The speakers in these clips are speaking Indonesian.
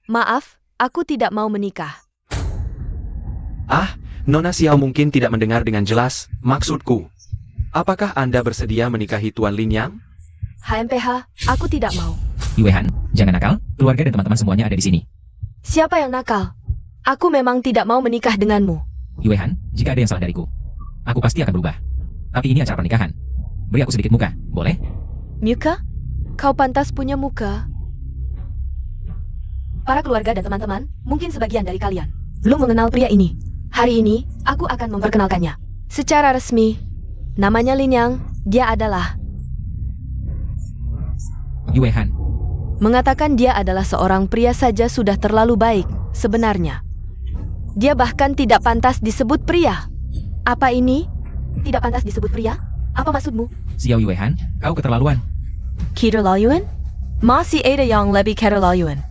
Maaf, aku tidak mau menikah. Ah, Nona Xiao mungkin tidak mendengar dengan jelas maksudku. Apakah Anda bersedia menikahi Tuan Lin Yang? HMPH, aku tidak mau. Yue Han, jangan nakal, keluarga dan teman-teman semuanya ada di sini. Siapa yang nakal? Aku memang tidak mau menikah denganmu. Yue Han, jika ada yang salah dariku, aku pasti akan berubah. Tapi ini acara pernikahan. Beri aku sedikit muka, boleh? Muka? Kau pantas punya muka. Para keluarga dan teman-teman, mungkin sebagian dari kalian belum mengenal pria ini. Hari ini, aku akan memperkenalkannya. Secara resmi, namanya Lin Yang, dia adalah... Yue Han, Mengatakan dia adalah seorang pria saja sudah terlalu baik, sebenarnya. Dia bahkan tidak pantas disebut pria. Apa ini? Tidak pantas disebut pria? Apa maksudmu? Xiao Yue Han, kau keterlaluan. Keterlaluan? Masih ada yang lebih keterlaluan.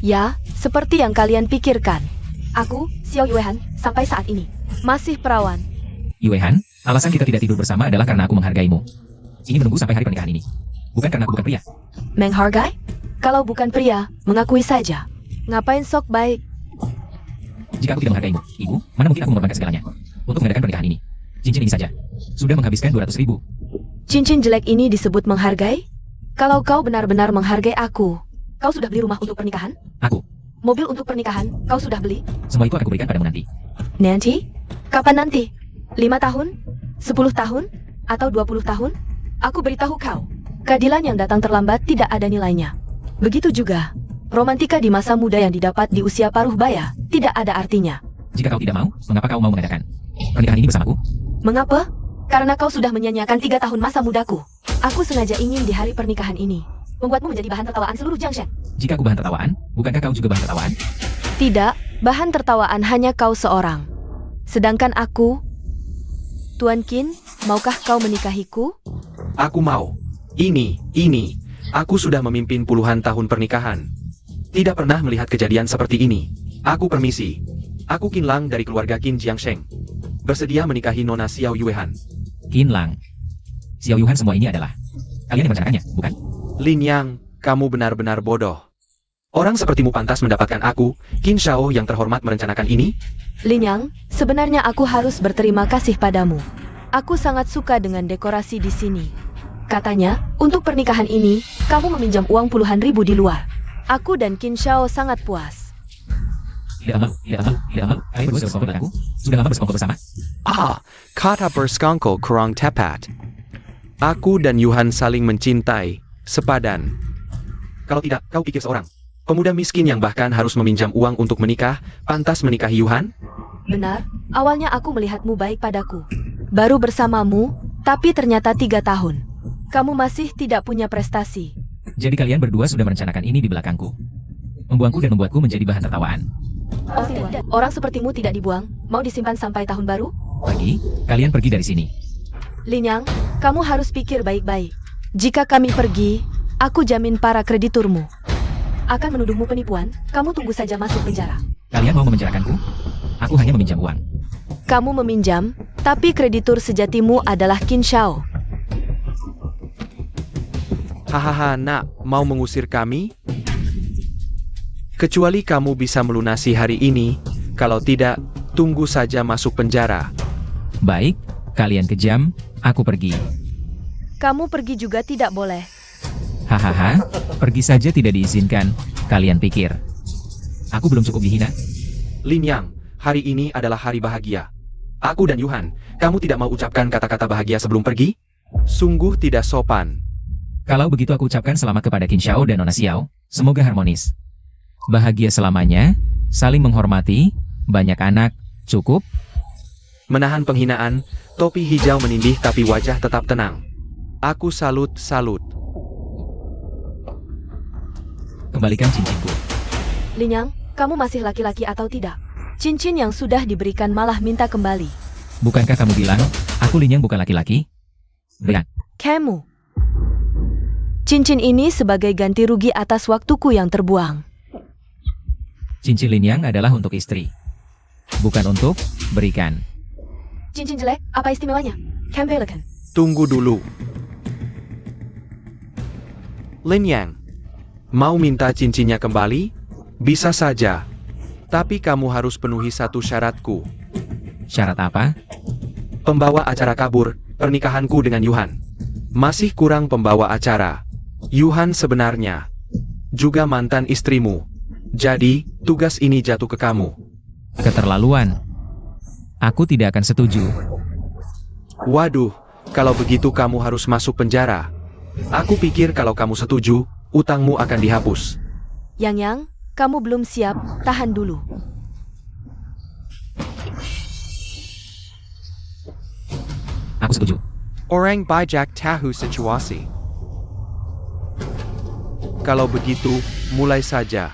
Ya, seperti yang kalian pikirkan. Aku, Xiao Yue Han, sampai saat ini masih perawan. Yue Han, alasan kita tidak tidur bersama adalah karena aku menghargaimu. Ini menunggu sampai hari pernikahan ini. Bukan karena aku bukan pria. Menghargai? Kalau bukan pria, mengakui saja. Ngapain sok baik? Jika aku tidak menghargaimu, ibu, mana mungkin aku mengorbankan segalanya untuk mengadakan pernikahan ini. Cincin ini saja sudah menghabiskan 200.000. Cincin jelek ini disebut menghargai? Kalau kau benar-benar menghargai aku, kau sudah beli rumah untuk pernikahan? Aku, Mobil untuk pernikahan, kau sudah beli? semua itu akan kuberikan padamu nanti. Nanti? Kapan nanti? 5 tahun? 10 tahun? Atau 20 tahun? Aku beritahu kau, keadilan yang datang terlambat tidak ada nilainya. Begitu juga, romantika di masa muda yang didapat di usia paruh baya, tidak ada artinya. Jika kau tidak mau, mengapa kau mau mengadakan pernikahan ini bersamaku? Mengapa? Karena kau sudah menyia-nyiakan 3 tahun masa mudaku. Aku sengaja ingin di hari pernikahan ini membuatmu menjadi bahan tertawaan seluruh Jiangsheng. Jika aku bahan tertawaan, bukankah kau juga bahan tertawaan? Tidak, bahan tertawaan hanya kau seorang. Sedangkan aku... Tuan Qin, maukah kau menikahiku? Aku mau. Ini. Aku sudah memimpin puluhan tahun pernikahan. Tidak pernah melihat kejadian seperti ini. Aku permisi. Aku Qin Lang dari keluarga Qin Jiangsheng. Bersedia menikahi Nona Xiao Yue Han. Qin Lang, Xiao Yue Han, semua ini adalah kalian yang merencanakannya, bukan? Lin Yang, kamu benar-benar bodoh. Orang sepertimu pantas mendapatkan aku, Qin Shao yang terhormat merencanakan ini? Lin Yang, sebenarnya aku harus berterima kasih padamu. Aku sangat suka dengan dekorasi di sini. Katanya, untuk pernikahan ini, kamu meminjam uang puluhan ribu di luar. Aku dan Qin Shao sangat puas. Tidak amal. Kalian berdua bersekongkol dengan aku? Sudah lama bersekongkol bersama? Kata bersekongkol kurang tepat. Aku dan Yuhan saling mencintai, sepadan. Kalau tidak, kau pikir seorang pemuda miskin yang bahkan harus meminjam uang untuk menikah, pantas menikahi Yuhan? Benar, awalnya aku melihatmu baik padaku. Baru bersamamu, tapi ternyata 3 tahun. Kamu masih tidak punya prestasi. Jadi kalian berdua sudah merencanakan ini di belakangku, membuangku dan membuatku menjadi bahan tertawaan. Oh tidak, orang sepertimu tidak dibuang, mau disimpan sampai tahun baru? Pergi, kalian pergi dari sini. Lin Yang, kamu harus pikir baik-baik. Jika kami pergi, aku jamin para krediturmu akan menuduhmu penipuan, kamu tunggu saja masuk penjara. Kalian mau memenjarakanku? Aku hanya meminjam uang. Kamu meminjam, tapi kreditur sejatimu adalah Qin Shao. Hahaha, nak, mau mengusir kami? Kecuali kamu bisa melunasi hari ini, kalau tidak, tunggu saja masuk penjara. Baik, kalian kejam, aku pergi. Kamu pergi juga tidak boleh. Hahaha, pergi saja tidak diizinkan. Kalian pikir aku belum cukup dihina? Lin Yang, hari ini adalah hari bahagia. Aku dan Yuhan, kamu tidak mau ucapkan kata-kata bahagia sebelum pergi? Sungguh tidak sopan. Kalau begitu aku ucapkan selamat kepada Qin Shao dan Nona Xiao. Semoga harmonis. Bahagia selamanya, saling menghormati, banyak anak, cukup. Menahan penghinaan, topi hijau menindih tapi wajah tetap tenang. Aku salut. Kembalikan cincinku. Lin Yang, kamu masih laki-laki atau tidak? Cincin yang sudah diberikan malah minta kembali. Bukankah kamu bilang, aku Lin Yang bukan laki-laki? Berikan. Kamu. Cincin ini sebagai ganti rugi atas waktuku yang terbuang. Cincin Lin Yang adalah untuk istri, bukan untuk berikan. Cincin jelek, apa istimewanya? Kembalikan. Tunggu dulu. Lin Yang, mau minta cincinnya kembali? Bisa saja. Tapi kamu harus penuhi satu syaratku. Syarat apa? Pembawa acara kabur, pernikahanku dengan Yuhan. Masih kurang pembawa acara. Yuhan sebenarnya juga mantan istrimu. Jadi, tugas ini jatuh ke kamu. Keterlaluan. Aku tidak akan setuju. Waduh, kalau begitu kamu harus masuk penjara. Aku pikir kalau kamu setuju, utangmu akan dihapus. Yang, kamu belum siap, tahan dulu. Aku setuju. Orang bijak tahu situasi. Kalau begitu, mulai saja.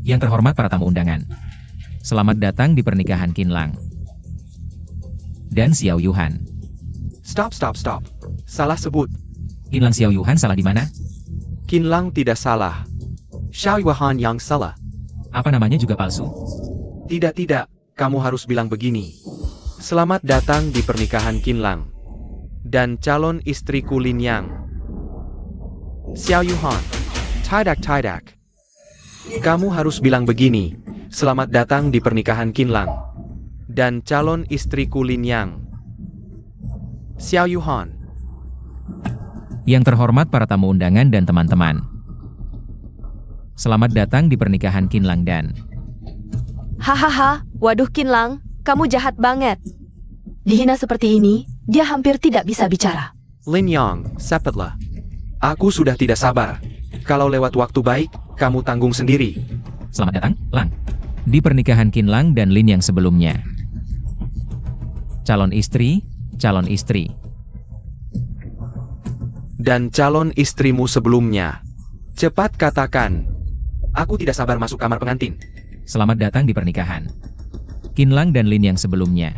Yang terhormat para tamu undangan. Selamat datang di pernikahan Qinlang dan Xiao Yuhan. Stop. Salah sebut. Qinlang Xiao Yuhan salah di mana? Qinlang tidak salah. Xiao Yuhan yang salah. Apa namanya juga palsu? Tidak. Kamu harus bilang begini. Selamat datang di pernikahan Qinlang dan calon istriku Lin Yang. Xiao Yuhan. Tidak. Kamu harus bilang begini. Selamat datang di pernikahan Qinlang dan calon istriku Lin Yang. Xiao Yuhan. Yang terhormat para tamu undangan dan teman-teman. Selamat datang di pernikahan Qinlang dan... Hahaha, waduh Qinlang, kamu jahat banget. Dihina seperti ini, dia hampir tidak bisa bicara. Lin Yang, cepatlah. Aku sudah tidak sabar. Kalau lewat waktu baik, kamu tanggung sendiri. Selamat datang, Lang. Di pernikahan Qinlang dan Lin yang sebelumnya. Calon istri. Dan calon istrimu sebelumnya. Cepat katakan. Aku tidak sabar masuk kamar pengantin. Selamat datang di pernikahan Qinlang dan Lin yang sebelumnya.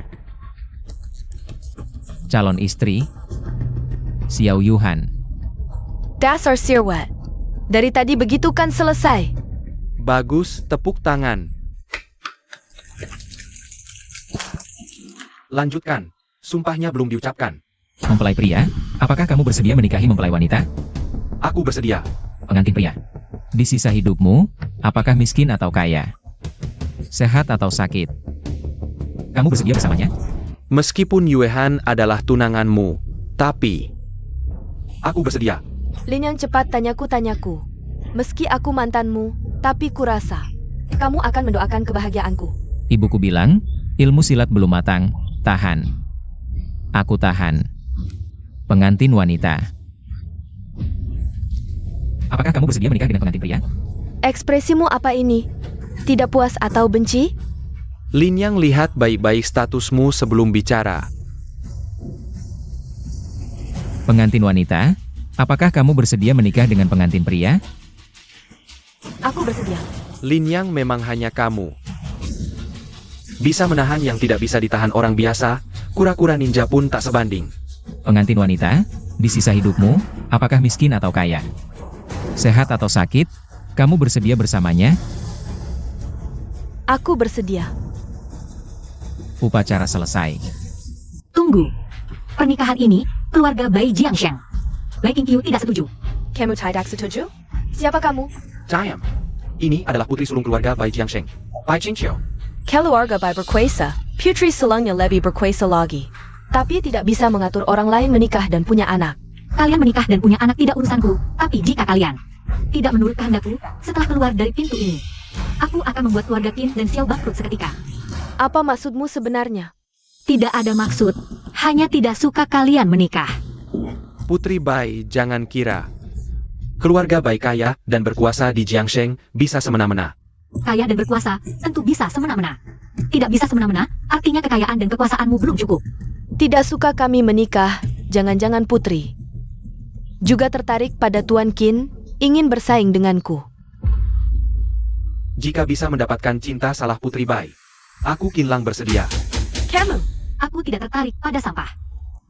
Calon istri. Xiao Yuhan. Dasar sirwat. Dari tadi begitu kan selesai. Bagus, tepuk tangan. Lanjutkan. Sumpahnya belum diucapkan. Mempelai pria, apakah kamu bersedia menikahi mempelai wanita? Aku bersedia. Pengantin pria. Di sisa hidupmu, apakah miskin atau kaya? Sehat atau sakit? Kamu bersedia bersamanya? Meskipun Yuhan adalah tunanganmu, tapi... Aku bersedia. Lin yang cepat tanyaku. Meski aku mantanmu, tapi kurasa kamu akan mendoakan kebahagiaanku. Ibuku bilang, ilmu silat belum matang, tahan. Aku tahan. Pengantin wanita. Apakah kamu bersedia menikah dengan pengantin pria? Ekspresimu apa ini? Tidak puas atau benci? Lin Yang lihat baik-baik statusmu sebelum bicara. Pengantin wanita, apakah kamu bersedia menikah dengan pengantin pria? Aku bersedia. Lin Yang memang hanya kamu. Bisa menahan yang tidak bisa ditahan orang biasa, kura-kura ninja pun tak sebanding. Pengantin wanita, di sisa hidupmu, apakah miskin atau kaya? Sehat atau sakit? Kamu bersedia bersamanya? Aku bersedia. Upacara selesai. Tunggu. Pernikahan ini, keluarga Bai Jiangsheng. Bai Qingqiu tidak setuju. Kamu tidak setuju? Siapa kamu? Diam. Ini adalah putri sulung keluarga Bai Jiangsheng. Bai Qingqiu. Keluarga Bai berkuasa, putri sulungnya lebih berkuasa lagi. Tapi tidak bisa mengatur orang lain menikah dan punya anak. Kalian menikah dan punya anak tidak urusanku. Tapi jika kalian tidak menurut kehendakku, setelah keluar dari pintu ini, aku akan membuat keluarga Qin dan Xiao bangkrut seketika. Apa maksudmu sebenarnya? Tidak ada maksud. Hanya tidak suka kalian menikah. Putri Bai, jangan kira. Keluarga Bai kaya dan berkuasa di Jiangsheng bisa semena-mena. Kaya dan berkuasa, tentu bisa semena-mena. Tidak bisa semena-mena, artinya kekayaan dan kekuasaanmu belum cukup. Tidak suka kami menikah, jangan-jangan putri. Juga tertarik pada Tuan Qin, ingin bersaing denganku. Jika bisa mendapatkan cinta salah Putri Bai, aku Qinlang bersedia. Kamu? Aku tidak tertarik pada sampah.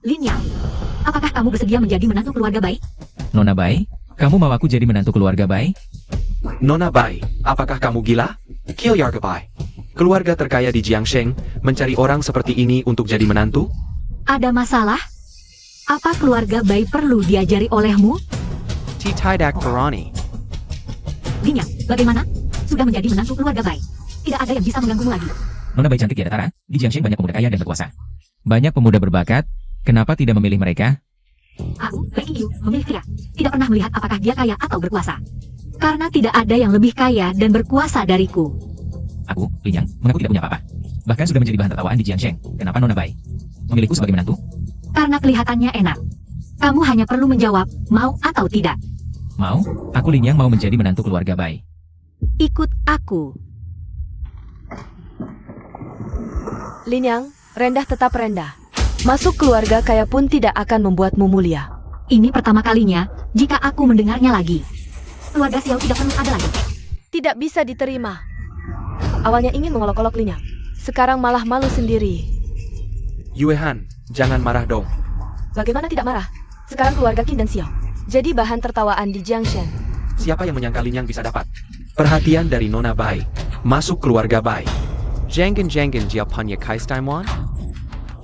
Lin Yang, apakah kamu bersedia menjadi menantu keluarga Bai? Nona Bai, kamu mau aku jadi menantu keluarga Bai? Nona Bai, apakah kamu gila? Keluarga Bai, keluarga terkaya di Jiangsheng, mencari orang seperti ini untuk jadi menantu? Ada masalah? Apa keluarga Bai perlu diajari olehmu? Auntie Tidak Peroni. Linyang, bagaimana? Sudah menjadi menantu keluarga Bai. Tidak ada yang bisa mengganggumu lagi. Nona Bai cantik tiada tara, di Jiangsheng banyak pemuda kaya dan berkuasa. Banyak pemuda berbakat, kenapa tidak memilih mereka? Aku, Bai Qingyu, memilih dia. Tidak pernah melihat apakah dia kaya atau berkuasa. Karena tidak ada yang lebih kaya dan berkuasa dariku. Aku, Linyang, mengaku tidak punya apa-apa. Bahkan sudah menjadi bahan tertawaan di Jiangsheng. Kenapa Nona Bai memilihku sebagai menantu? Karena kelihatannya enak. Kamu hanya perlu menjawab, mau atau tidak. Mau? Aku Linyang mau menjadi menantu keluarga Bai. Ikut aku. Linyang, rendah tetap rendah. Masuk keluarga kaya pun tidak akan membuatmu mulia. Ini pertama kalinya jika aku mendengarnya lagi. Keluarga Xiao tidak perlu ada lagi. Tidak bisa diterima. Awalnya ingin mengolok-olok Linyang. Sekarang malah malu sendiri. Yuehan, jangan marah dong. Bagaimana tidak marah? Sekarang keluarga Qin dan Xiao jadi bahan tertawaan di Jiangsheng. Siapa yang menyangka Linyang bisa dapat perhatian dari Nona Bai? Masuk keluarga Bai. Jangan dia punya keistimewaan?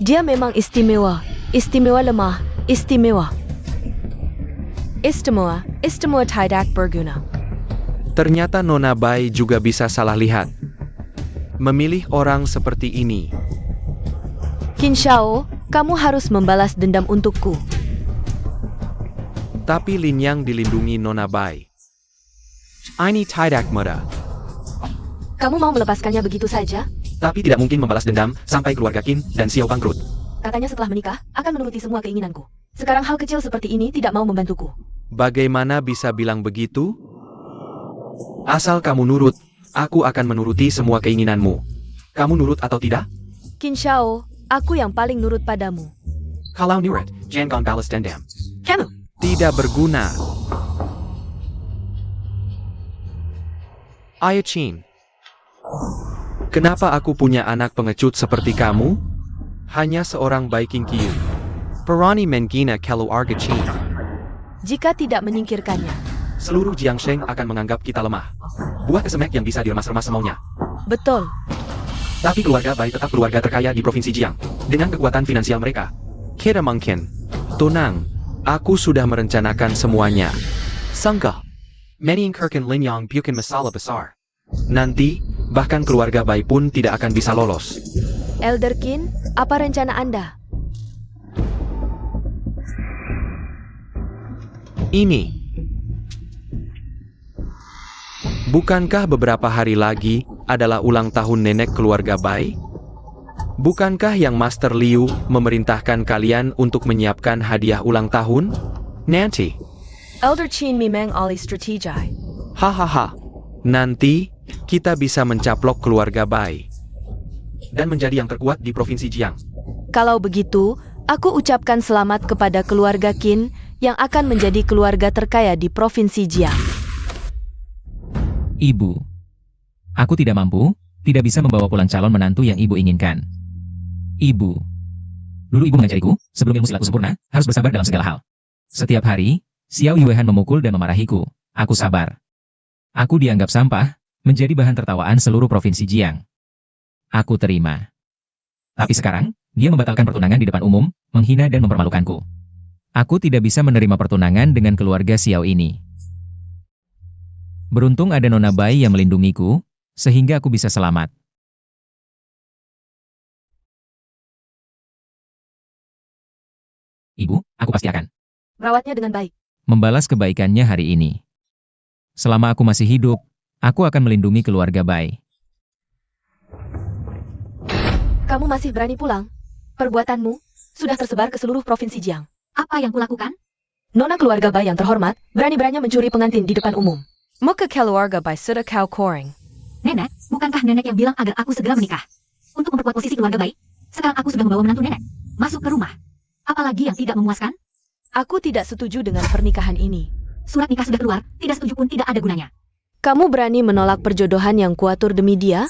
Dia memang istimewa. Istimewa lemah. Istimewa. Istimewa tidak berguna. Ternyata Nona Bai juga bisa salah lihat. Memilih orang seperti ini. Qin Xiao, kamu harus membalas dendam untukku. Tapi Linyang dilindungi Nona Bai. Ini tidak mudah. Kamu mau melepaskannya begitu saja? Tapi tidak mungkin membalas dendam sampai keluarga Qin dan Xiao bangkrut. Katanya setelah menikah, akan menuruti semua keinginanku. Sekarang hal kecil seperti ini tidak mau membantuku. Bagaimana bisa bilang begitu? Asal kamu nurut, aku akan menuruti semua keinginanmu. Kamu nurut atau tidak? Qin Xiao, aku yang paling nurut padamu. Kalau nurut, jangan balas dendam. Kamu? Tidak berguna. Ayo Qin. Kenapa aku punya anak pengecut seperti kamu? Hanya seorang Bai Qingyu. Perani menggina keluarga Qin. Jika tidak menyingkirkannya. Seluruh Jiangsheng akan menganggap kita lemah. Buah kesemek yang bisa diremas-remas semaunya. Betul. Tapi keluarga Bai tetap keluarga terkaya di Provinsi Jiang. Dengan kekuatan finansial mereka. Kita mungkin. Tenang. Aku sudah merencanakan semuanya. Sangka. Meningkirkan Linyang bukan masalah besar. Nanti, bahkan keluarga Bai pun tidak akan bisa lolos. Elder Qin, apa rencana Anda? Ini. Bukankah beberapa hari lagi adalah ulang tahun nenek keluarga Bai? Bukankah yang Master Liu memerintahkan kalian untuk menyiapkan hadiah ulang tahun? Nanti. Elder Qin memang ahli strategi. Hahaha. Nanti, kita bisa mencaplok keluarga Bai. Dan menjadi yang terkuat di Provinsi Jiang. Kalau begitu, aku ucapkan selamat kepada keluarga Qin yang akan menjadi keluarga terkaya di Provinsi Jiang. Ibu. Aku tidak mampu, tidak bisa membawa pulang calon menantu yang ibu inginkan. Ibu. Dulu ibu mengajariku, sebelum ilmu silatku sempurna, harus bersabar dalam segala hal. Setiap hari, Xiao Yuehan memukul dan memarahiku. Aku sabar. Aku dianggap sampah, menjadi bahan tertawaan seluruh Provinsi Jiang. Aku terima. Tapi sekarang, dia membatalkan pertunangan di depan umum, menghina dan mempermalukanku. Aku tidak bisa menerima pertunangan dengan keluarga Xiao ini. Beruntung ada Nona Bai yang melindungiku, sehingga aku bisa selamat. Ibu, aku pasti akan Merawatnya dengan baik. membalas kebaikannya hari ini. Selama aku masih hidup, aku akan melindungi keluarga Bai. Kamu masih berani pulang? Perbuatanmu sudah tersebar ke seluruh Provinsi Jiang. Apa yang kulakukan? Nona keluarga Bai yang terhormat, berani-beraninya mencuri pengantin di depan umum. Muka keluarga Bai sudah kau koreng. Nenek, bukankah nenek yang bilang agar aku segera menikah? Untuk memperkuat posisi keluarga Bai, sekarang aku sudah membawa menantu nenek masuk ke rumah. Apalagi yang tidak memuaskan? Aku tidak setuju dengan pernikahan ini. Surat nikah sudah keluar, tidak setuju pun tidak ada gunanya. Kamu berani menolak perjodohan yang kuatur demi dia?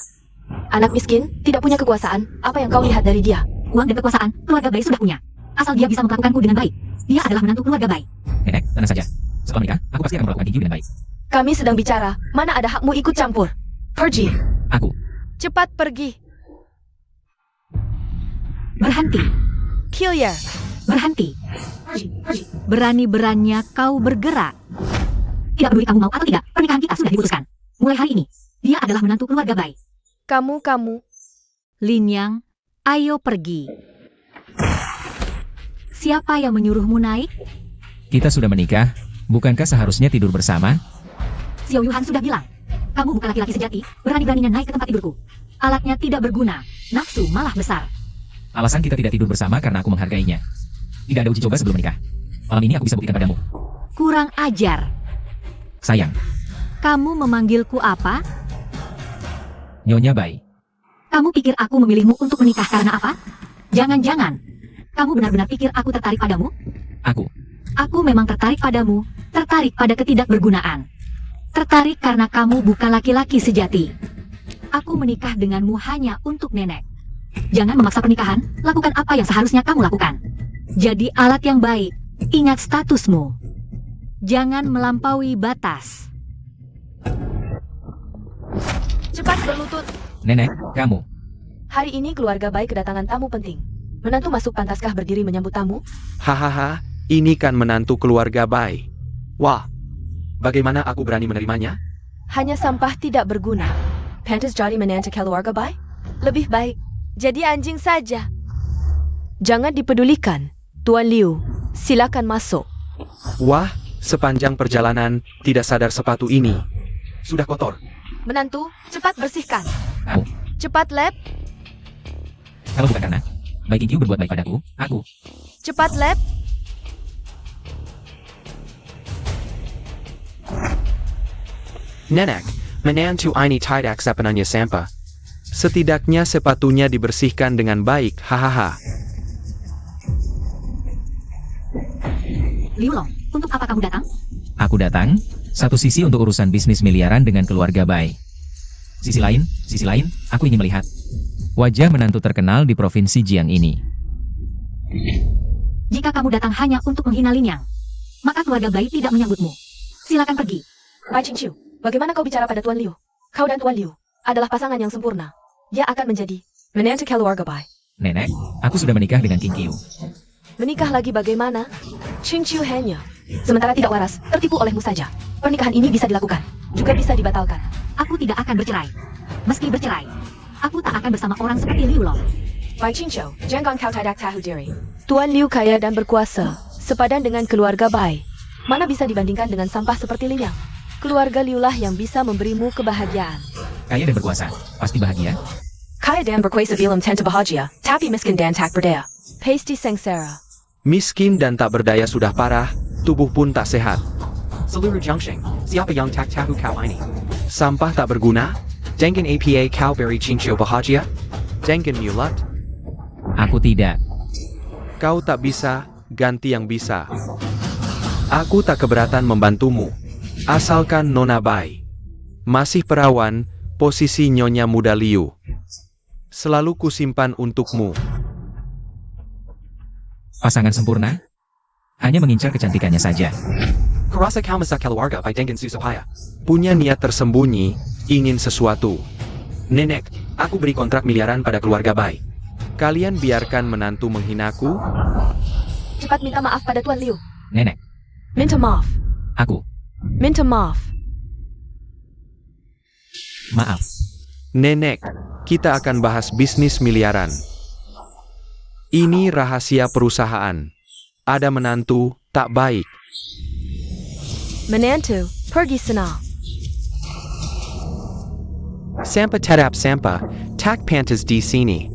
Anak miskin, tidak punya kekuasaan, apa yang kau lihat dari dia? Uang dan kekuasaan, keluarga Bai sudah punya. Asal dia bisa memperlakukanku dengan baik. Dia adalah menantu keluarga Bai. Nenek, tenang saja. Setelah menikah, aku pasti akan memperlakukan Qingyu dengan baik. Kami sedang bicara, mana ada hakmu ikut campur? Pergi. Aku. Cepat pergi. Berhenti, Kill ya. berhenti. Berani-beraninya kau bergerak. Tidak peduli kamu mau atau tidak, pernikahan kita sudah diputuskan. Mulai hari ini, dia adalah menantu keluarga Bai. Kamu. Lin Yang, ayo pergi. Siapa yang menyuruhmu naik? Kita sudah menikah, bukankah seharusnya tidur bersama? Xiao Yuhan sudah bilang, kamu bukan laki-laki sejati, berani-beraninya naik ke tempat tidurku. Alatnya tidak berguna, nafsu malah besar. Alasan kita tidak tidur bersama karena aku menghargainya. Tidak ada uji coba sebelum menikah. Malam ini aku bisa buktikan padamu. Kurang ajar. Sayang, Kamu memanggilku apa? Nyonya Bai. Kamu pikir aku memilihmu untuk menikah karena apa? Jangan-jangan. Kamu benar-benar pikir aku tertarik padamu? Aku memang tertarik padamu, tertarik pada ketidakbergunaan. Tertarik karena kamu bukan laki-laki sejati. Aku menikah denganmu hanya untuk nenek. Jangan memaksa pernikahan, lakukan apa yang seharusnya kamu lakukan. Jadi alat yang baik, ingat statusmu. Jangan melampaui batas. Cepat berlutut. Nenek, kamu. Hari ini keluarga Bai kedatangan tamu penting. Menantu masuk pantaskah berdiri menyambut tamu? Hahaha, ini kan menantu keluarga Bai. Wah, bagaimana aku berani menerimanya? Hanya sampah tidak berguna. Pantas jadi menantu keluarga Bai? Lebih baik jadi anjing saja. Jangan dipedulikan. Tuan Liu, silakan masuk. Wah, sepanjang perjalanan tidak sadar sepatu ini sudah kotor. Menantu, cepat bersihkan. Kamu. Cepat, Lep. Kalau bukan karena Bai Qingqiu berbuat baik padaku, aku. Cepat, Lep. Nenek, menantu ini tidak sepenuhnya sampah. Setidaknya sepatunya dibersihkan dengan baik, hahaha. Liu Long, untuk apa kamu datang? Aku datang, satu sisi untuk urusan bisnis miliaran dengan keluarga Bai. Sisi lain, aku ingin melihat wajah menantu terkenal di provinsi Jiang ini. Jika kamu datang hanya untuk menghina Lin Yang, maka keluarga Bai tidak menyambutmu. Silakan pergi. Bai Qingqiu, bagaimana kau bicara pada Tuan Liu? Kau dan Tuan Liu adalah pasangan yang sempurna. Dia akan menjadi menantu keluarga Bai. Nenek, aku sudah menikah dengan Qingqiu. Menikah lagi bagaimana? Qingqiu hanya sementara tidak waras, tertipu olehmu saja. Pernikahan ini bisa dilakukan, juga bisa dibatalkan. Aku tidak akan bercerai. Meski bercerai, aku tak akan bersama orang seperti Liu Long. Bai Qingqiu, jangan kau tidak tahu diri. Tuan Liu kaya dan berkuasa, sepadan dengan keluarga Bai. Mana bisa dibandingkan dengan sampah seperti Lin Yang? Keluarga Liu lah yang bisa memberimu kebahagiaan. Kaya dan berkuasa, pasti bahagia. Kaya dan berkuasa belum tentu bahagia, tapi miskin dan tak berdaya. Pasti sengsara. Miskin dan tak berdaya sudah parah, tubuh pun tak sehat. Seluruh Jiangsheng, siapa yang tak tahu kau ini? Sampah tak berguna? Jangan apa kau beri Qingqiu bahagia? Jangan mulut. Aku tidak. Kau tak bisa, ganti yang bisa. Aku tak keberatan membantumu. Asalkan Nona Bai masih perawan, posisi Nyonya Muda Liu selalu kusimpan untukmu. Pasangan sempurna? Hanya mengincar kecantikannya saja. Kurasa kau masak keluarga Bai dengan susah. Punya niat tersembunyi, ingin sesuatu. Nenek, aku beri kontrak miliaran pada keluarga Bai. Kalian biarkan menantu menghinaku? Cepat minta maaf pada Tuan Liu. Nenek, Minta maaf. aku. Minta maaf. Maaf. Nenek, kita akan bahas bisnis miliaran. Ini rahasia perusahaan. Ada menantu tak baik. Menantu, pergi sana. Sampah terhadap sampah, tak pantas di sini.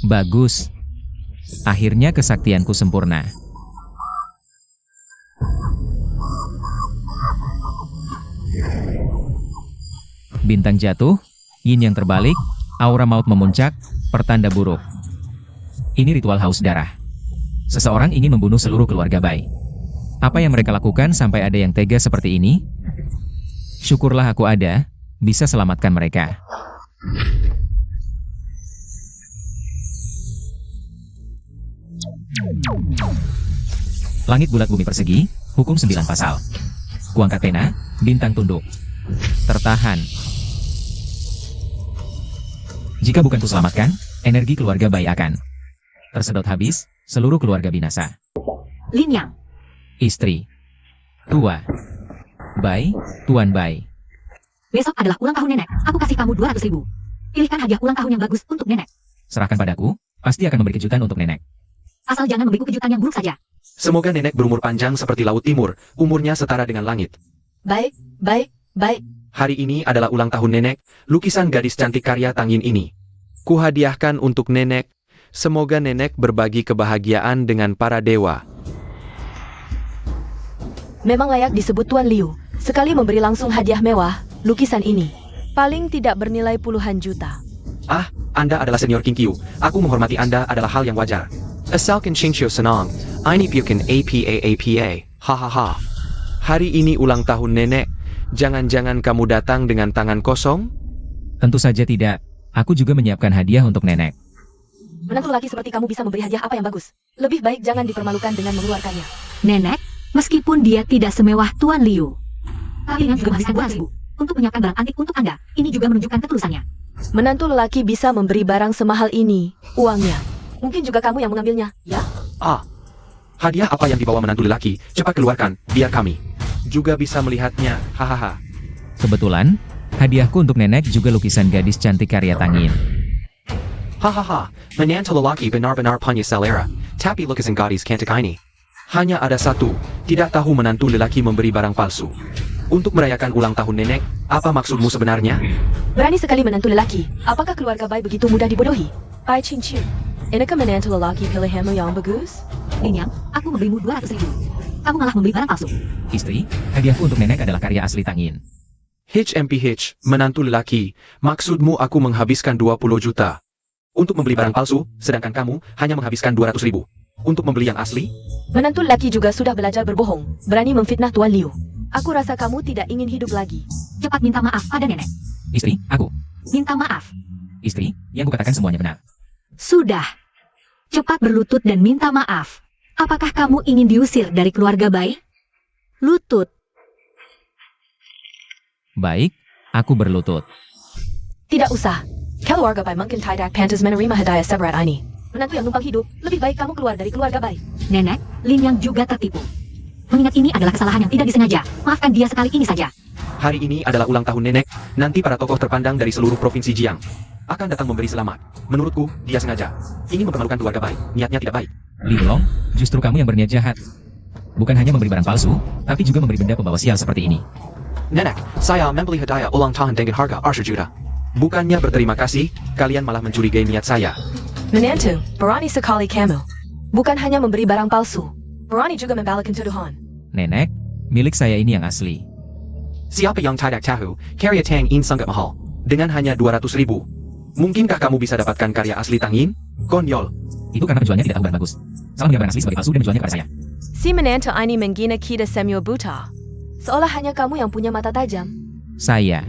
Bagus. Akhirnya kesaktianku sempurna. Bintang jatuh, yin yang terbalik, aura maut memuncak, pertanda buruk. Ini ritual haus darah. Seseorang ingin membunuh seluruh keluarga Bai. Apa yang mereka lakukan sampai ada yang tega seperti ini? Syukurlah aku ada, bisa selamatkan mereka. Langit bulat bumi persegi, hukum 9 pasal. Kuangkat pena, bintang tunduk. Tertahan. Jika bukan kuselamatkan, energi keluarga Bai akan tersedot habis, Seluruh keluarga binasa. Lin Yang. Istri. Tua. Bai, Tuan Bai. Besok adalah ulang tahun nenek. Aku kasih kamu 200.000. Pilihkan hadiah ulang tahun yang bagus untuk nenek. Serahkan padaku, pasti akan memberi kejutan untuk nenek. Asal jangan memberiku kejutan yang buruk saja. Semoga nenek berumur panjang seperti Laut Timur, umurnya setara dengan langit. Baik, baik, baik. Hari ini adalah ulang tahun nenek, lukisan gadis cantik karya Tang Yin ini. Kuhadiahkan untuk nenek, semoga nenek berbagi kebahagiaan dengan para dewa. Memang layak disebut Tuan Liu. Sekali memberi langsung hadiah mewah, lukisan ini. Paling tidak bernilai puluhan juta. Ah, Anda adalah senior King Qiu. Aku menghormati Anda adalah hal yang wajar. Asalkan Xingqiu senang, ini bukan apa. Hahaha. Hari ini ulang tahun nenek. Jangan-jangan kamu datang dengan tangan kosong? Tentu saja tidak. Aku juga menyiapkan hadiah untuk nenek. Menantu laki seperti kamu bisa memberi hadiah apa yang bagus. Lebih baik jangan dipermalukan dengan mengeluarkannya. Nenek, meskipun dia tidak semewah Tuan Liu, tapi dengan juga menghabiskan 200.000 untuk menyiapkan barang antik untuk Anda. Ini juga menunjukkan ketulusannya. Menantu lelaki bisa memberi barang semahal ini, uangnya. Mungkin juga kamu yang mengambilnya, ya? Ah, hadiah apa yang dibawa menantu lelaki? Cepat keluarkan, biar kami juga bisa melihatnya. Hahaha. Kebetulan, hadiahku untuk nenek juga lukisan gadis cantik karya Tang Yin. Hahaha, menantu lelaki benar-benar punya selera. Tapi lukisan gadis cantik ini hanya ada satu. Tidak tahu menantu lelaki memberi barang palsu. Untuk merayakan ulang tahun nenek, apa maksudmu sebenarnya? Berani sekali menantu lelaki. Apakah keluarga Bai begitu mudah dibodohi? Bai Qingqiu, inakah menantu lelaki pilihanmu yang bagus? Lin Yang, aku memberimu 200.000. Kamu malah membeli barang palsu. Istri, hadiahku untuk nenek adalah karya asli Tang Yin. HMPH, menantu lelaki, maksudmu aku menghabiskan 20 juta untuk membeli barang palsu, sedangkan kamu hanya menghabiskan 200.000 untuk membeli yang asli? Menantu lelaki juga sudah belajar berbohong, berani memfitnah Tuan Liu. Aku rasa kamu tidak ingin hidup lagi. Cepat minta maaf pada nenek. Istri, aku. Minta maaf. Istri, yang kukatakan semuanya benar. Sudah. Cepat berlutut dan minta maaf. Apakah kamu ingin diusir dari keluarga Bai? Lutut. Baik, aku berlutut. Tidak usah. Keluarga Bai mungkin tidak pantas menerima hadiah seberat ini. Menantu yang numpang hidup, lebih baik kamu keluar dari keluarga Bai. Nenek, Lin Yang juga tertipu. Mengingat ini adalah kesalahan yang tidak disengaja. Maafkan dia sekali ini saja. Hari ini adalah ulang tahun nenek, nanti para tokoh terpandang dari seluruh provinsi Jiang akan datang memberi selamat. Menurutku, dia sengaja ingin mempermalukan keluarga Bai. Niatnya tidak baik. Li Long, justru kamu yang berniat jahat. Bukan hanya memberi barang palsu, tapi juga memberi benda pembawa sial seperti ini. Nenek, saya membeli hadiah ulang tahun dengan harga 20 juta. Bukannya berterima kasih, kalian malah mencurigai niat saya. Menantu, berani sekali kamu. Bukan hanya memberi barang palsu, berani juga membalikkan tuduhan. Nenek, milik saya ini yang asli. Siapa yang tidak tahu, karya Tang Yin sangat mahal. Dengan hanya 200.000. Mungkinkah kamu bisa dapatkan karya asli Tang Yin? Konyol. Itu karena penjualnya tidak tahu barang bagus. Salah menjual barang asli sebagai palsu dan menjualnya kepada saya. Si menantu ini menghina kita semua buta. Seolah hanya kamu yang punya mata tajam. Saya,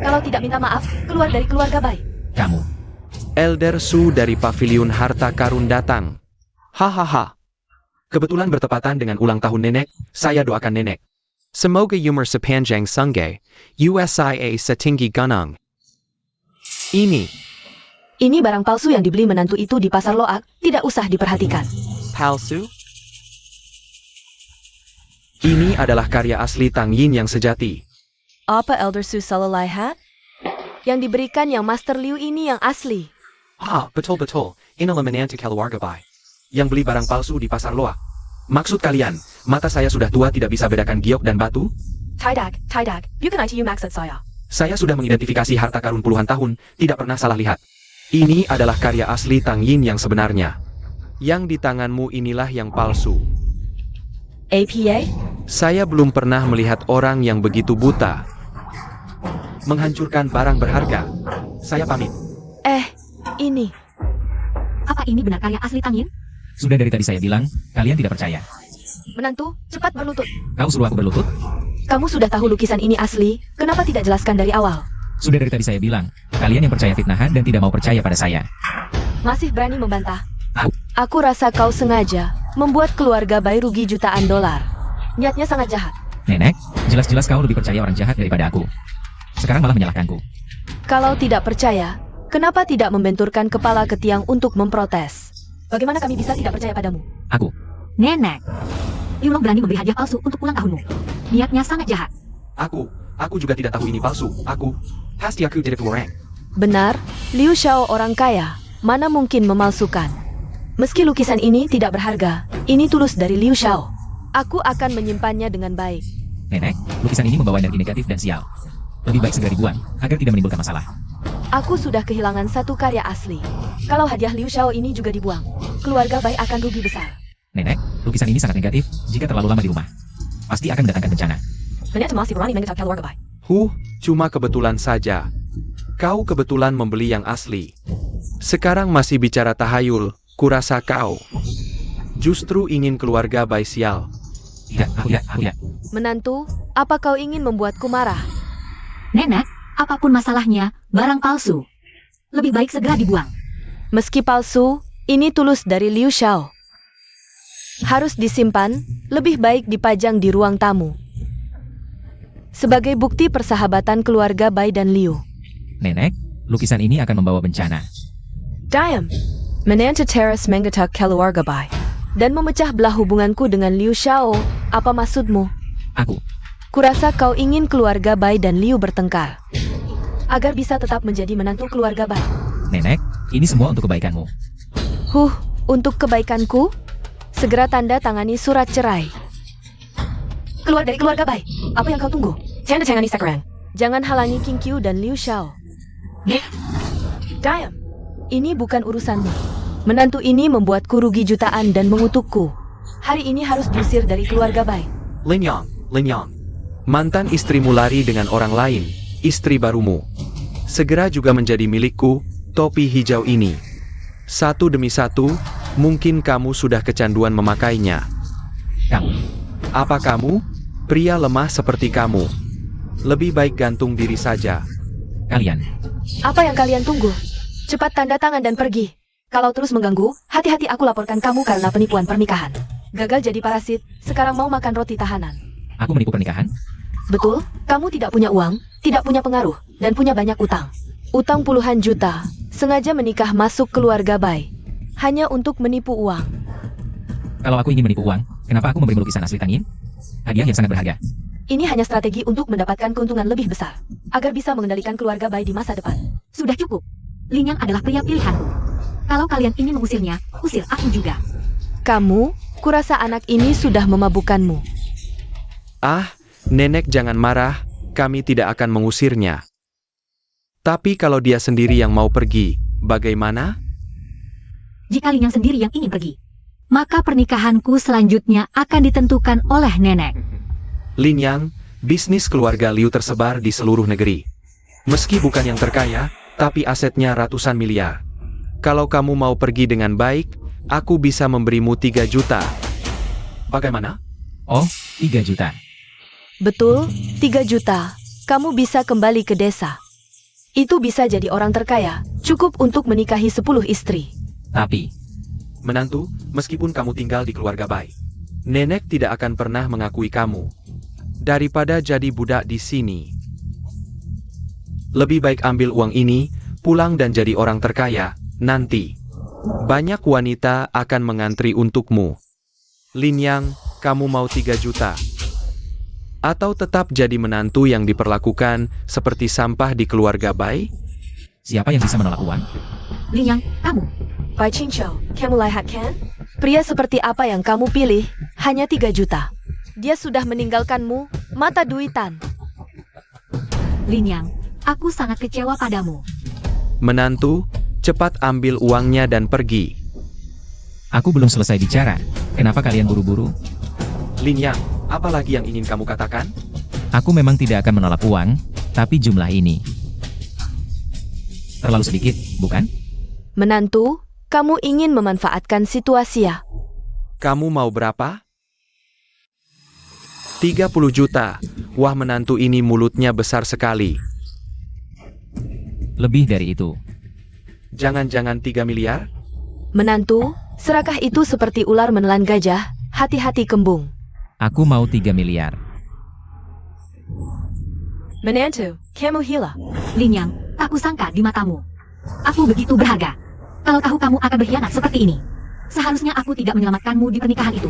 Kalau tidak minta maaf, keluar dari keluarga Bai. kamu. Elder Su dari Paviliun Harta Karun datang. Hahaha. Kebetulan bertepatan dengan ulang tahun nenek, saya doakan nenek. Semoga umur sepanjang sangge, USIA setinggi gunung. Ini, Ini barang palsu yang dibeli menantu itu di pasar Loak, tidak usah diperhatikan. palsu? Ini adalah karya asli Tang Yin yang sejati. Apa Elder Su salah lihat? Yang diberikan yang Master Liu ini yang asli. Ah, betul-betul, inilah menantu keluarga Bai. Yang beli barang palsu di pasar Loak. Maksud kalian, mata saya sudah tua tidak bisa bedakan giok dan batu? Tidak, bukan itu maksud saya. Saya sudah mengidentifikasi harta karun puluhan tahun, tidak pernah salah lihat. Ini adalah karya asli Tang Yin yang sebenarnya. Yang di tanganmu inilah yang palsu. APA? Saya belum pernah melihat orang yang begitu buta menghancurkan barang berharga. Saya pamit. Ini. Apa ini benar karya asli Tang Yin? Sudah dari tadi saya bilang, kalian tidak percaya. Menantu, cepat berlutut. Kau suruh aku berlutut? Kamu sudah tahu lukisan ini asli, kenapa tidak jelaskan dari awal? Sudah dari tadi saya bilang, kalian yang percaya fitnahan dan tidak mau percaya pada saya. Masih berani membantah. Aku. Aku rasa kau sengaja membuat keluarga Bai rugi jutaan dolar. Niatnya sangat jahat. Nenek, jelas-jelas kau lebih percaya orang jahat daripada aku. Sekarang malah menyalahkanku. Kalau tidak percaya, kenapa tidak membenturkan kepala ke tiang untuk memprotes? Bagaimana kami bisa tidak percaya padamu? Aku. Nenek, Liu Long berani memberi hadiah palsu untuk ulang tahunmu. Niatnya sangat jahat. Aku juga tidak tahu ini palsu. Pasti aku tidak orang. Benar, Liu Xiao orang kaya. Mana mungkin memalsukan? Meski lukisan ini tidak berharga, ini tulus dari Liu Xiao. Aku akan menyimpannya dengan baik. Nenek, lukisan ini membawa energi negatif dan sial. Lebih baik segera dibuang, agar tidak menimbulkan masalah. Aku sudah kehilangan satu karya asli. Kalau hadiah Liu Xiao ini juga dibuang, keluarga Bai akan rugi besar. Nenek, lukisan ini sangat negatif jika terlalu lama di rumah. Pasti akan mendatangkan bencana. Nenek masih berani mengejar keluarga Bai. Cuma kebetulan saja. Kau kebetulan membeli yang asli. Sekarang masih bicara tahayul, kurasa kau justru ingin keluarga Bai sial. Tidak, aku tidak. Menantu, apa kau ingin membuatku marah? Nenek, apapun masalahnya, barang palsu. Lebih baik segera dibuang. Meski palsu, ini tulus dari Liu Xiao. Harus disimpan, lebih baik dipajang di ruang tamu. Sebagai bukti persahabatan keluarga Bai dan Liu. Nenek, lukisan ini akan membawa bencana. Diam, menantu teras menggetak keluarga Bai. Dan memecah belah hubunganku dengan Liu Xiao. Apa maksudmu? Aku. Kurasa kau ingin keluarga Bai dan Liu bertengkar. Agar bisa tetap menjadi menantu keluarga Bai. Nenek, ini semua untuk kebaikanmu. Untuk kebaikanku? Segera tanda tangani surat cerai. Keluar dari keluarga Bai. Apa yang kau tunggu? Tanda tangani sekarang. Jangan halangi King Qiu dan Liu Xiao. Diam. Ini bukan urusanmu. Menantu ini membuatku rugi jutaan dan mengutukku. Hari ini harus diusir dari keluarga Bai. Lin Yang. Mantan istrimu lari dengan orang lain, istri barumu. Segera juga menjadi milikku, topi hijau ini. Satu demi satu, mungkin kamu sudah kecanduan memakainya. Kamu. Apa kamu? Pria lemah seperti kamu. Lebih baik gantung diri saja. Kalian. Apa yang kalian tunggu? Cepat tanda tangan dan pergi. Kalau terus mengganggu, hati-hati aku laporkan kamu karena penipuan pernikahan. Gagal jadi parasit, sekarang mau makan roti tahanan. Aku menipu pernikahan? Betul, kamu tidak punya uang, tidak punya pengaruh, dan punya banyak utang. Utang puluhan juta, sengaja menikah masuk keluarga Bai. Hanya untuk menipu uang. Kalau aku ingin menipu uang, kenapa aku memberi lukisan asli Tangyin? Hadiah yang sangat berharga. Ini hanya strategi untuk mendapatkan keuntungan lebih besar, agar bisa mengendalikan keluarga Bai di masa depan. Sudah cukup. Lin Yang adalah pria pilihanku. Kalau kalian ingin mengusirnya, usir aku juga. Kamu, kurasa anak ini sudah memabukkanmu. Nenek jangan marah, kami tidak akan mengusirnya. Tapi kalau dia sendiri yang mau pergi, bagaimana? Jika Lin Yang sendiri yang ingin pergi, maka pernikahanku selanjutnya akan ditentukan oleh nenek. Lin Yang, bisnis keluarga Liu tersebar di seluruh negeri. Meski bukan yang terkaya, tapi asetnya ratusan miliar. Kalau kamu mau pergi dengan baik, aku bisa memberimu 3 juta. Bagaimana? Oh, 3 juta. Betul, 3 juta. Kamu bisa kembali ke desa. Itu bisa jadi orang terkaya, cukup untuk menikahi 10 istri. Tapi, Menantu, meskipun kamu tinggal di keluarga Bai, nenek tidak akan pernah mengakui kamu. Daripada jadi budak di sini. Lebih baik ambil uang ini, pulang dan jadi orang terkaya. Nanti, banyak wanita akan mengantri untukmu. Lin Yang, kamu mau 3 juta? Atau tetap jadi menantu yang diperlakukan seperti sampah di keluarga Bai? siapa yang bisa menolak uang? Lin Yang, kamu. Bai Qingqiu, kamu lihat kan? Pria seperti apa yang kamu pilih, hanya 3 juta. Dia sudah meninggalkanmu, mata duitan. Lin Yang, aku sangat kecewa padamu. Menantu, cepat ambil uangnya dan pergi. Aku belum selesai bicara. Kenapa kalian buru-buru? Lin Yang, apa lagi yang ingin kamu katakan? Aku memang tidak akan menolak uang, tapi jumlah ini terlalu sedikit, bukan? Menantu, kamu ingin memanfaatkan situasi ya? Kamu mau berapa? 30 juta. Wah, menantu ini mulutnya besar sekali. Lebih dari itu. Jangan-jangan 3 miliar? Menantu, serakah itu seperti ular menelan gajah, hati-hati kembung. Aku mau 3 miliar. Menantu, kamu gila. Lin Yang, tak kusangka di matamu. Aku begitu berharga. Kalau tahu kamu akan berkhianat seperti ini. Seharusnya aku tidak menyelamatkanmu di pernikahan itu.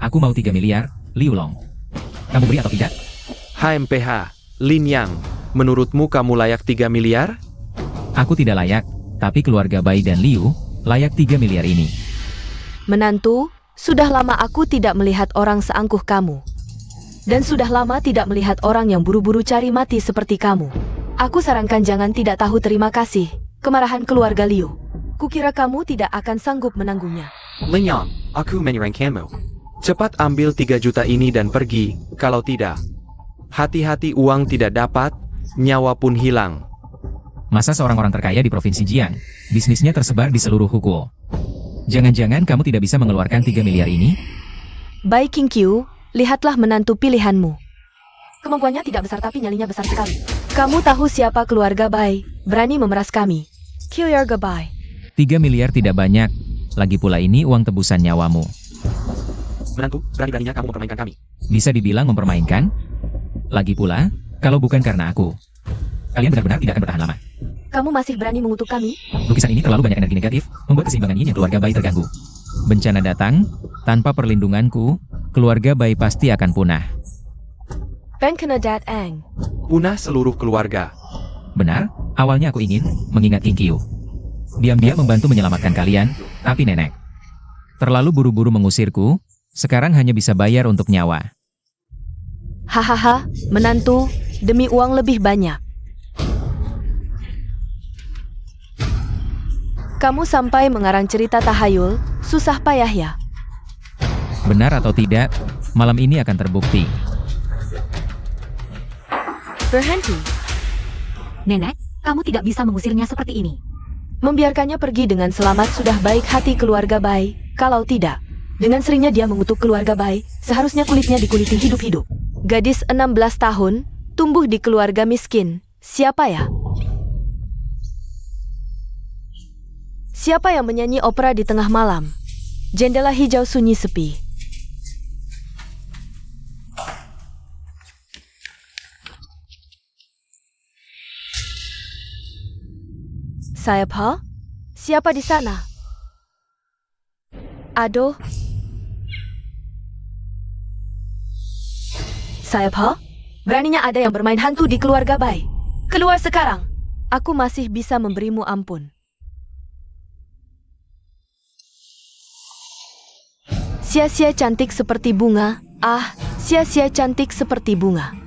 Aku mau 3 miliar, Liu Long. Kamu beri atau tidak? HMPH, Lin Yang, menurutmu kamu layak 3 miliar? Aku tidak layak, tapi keluarga Bai dan Liu layak 3 miliar ini. Menantu, sudah lama aku tidak melihat orang seangkuh kamu. Dan sudah lama tidak melihat orang yang buru-buru cari mati seperti kamu. Aku sarankan jangan tidak tahu terima kasih, kemarahan keluarga Liu. Kukira kamu tidak akan sanggup menanggungnya. Lin Yang, aku menyerangkanmu. Cepat ambil 3 juta ini dan pergi, kalau tidak. Hati-hati uang tidak dapat, nyawa pun hilang. Masa seorang orang terkaya di Provinsi Jiang, bisnisnya tersebar di seluruh Hukuo. Jangan-jangan kamu tidak bisa mengeluarkan 3 miliar ini? Baik King Qiu, lihatlah menantu pilihanmu. Kemampuannya tidak besar tapi nyalinya besar sekali. Kamu tahu siapa keluarga Bai, berani memeras kami. Keluarga Bai. 3 miliar tidak banyak, lagi pula ini uang tebusan nyawamu. Menantu, berani-beraninya kamu mempermainkan kami. Bisa dibilang mempermainkan? Lagi pula, kalau bukan karena aku, kalian benar-benar tidak akan bertahan lama. Kamu masih berani mengutuk kami? Lukisan ini terlalu banyak energi negatif, membuat keseimbangan yin yang keluarga Bai terganggu. Bencana datang, tanpa perlindunganku, keluarga Bai pasti akan punah. Bang kena dat ang. Punah seluruh keluarga. Benar, awalnya aku ingin mengingat King Qiu. Diam-diam membantu menyelamatkan kalian, tapi nenek terlalu buru-buru mengusirku, sekarang hanya bisa bayar untuk nyawa. Hahaha, menantu, demi uang lebih banyak. Kamu sampai mengarang cerita tahayul, susah payah ya. Benar atau tidak, malam ini akan terbukti. Berhenti. Nenek, kamu tidak bisa mengusirnya seperti ini. Membiarkannya pergi dengan selamat sudah baik hati keluarga Bai, kalau tidak. Dengan seringnya dia mengutuk keluarga Bai, seharusnya kulitnya dikuliti hidup-hidup. Gadis 16 tahun, tumbuh di keluarga miskin. Siapa ya? Siapa yang menyanyi opera di tengah malam? Jendela hijau sunyi sepi. Siapa? Siapa di sana? Aduh. Siapa? Beraninya ada yang bermain hantu di keluarga Bai. Keluar sekarang. Aku masih bisa memberimu ampun. Sia-sia cantik seperti bunga. Ah, sia-sia cantik seperti bunga.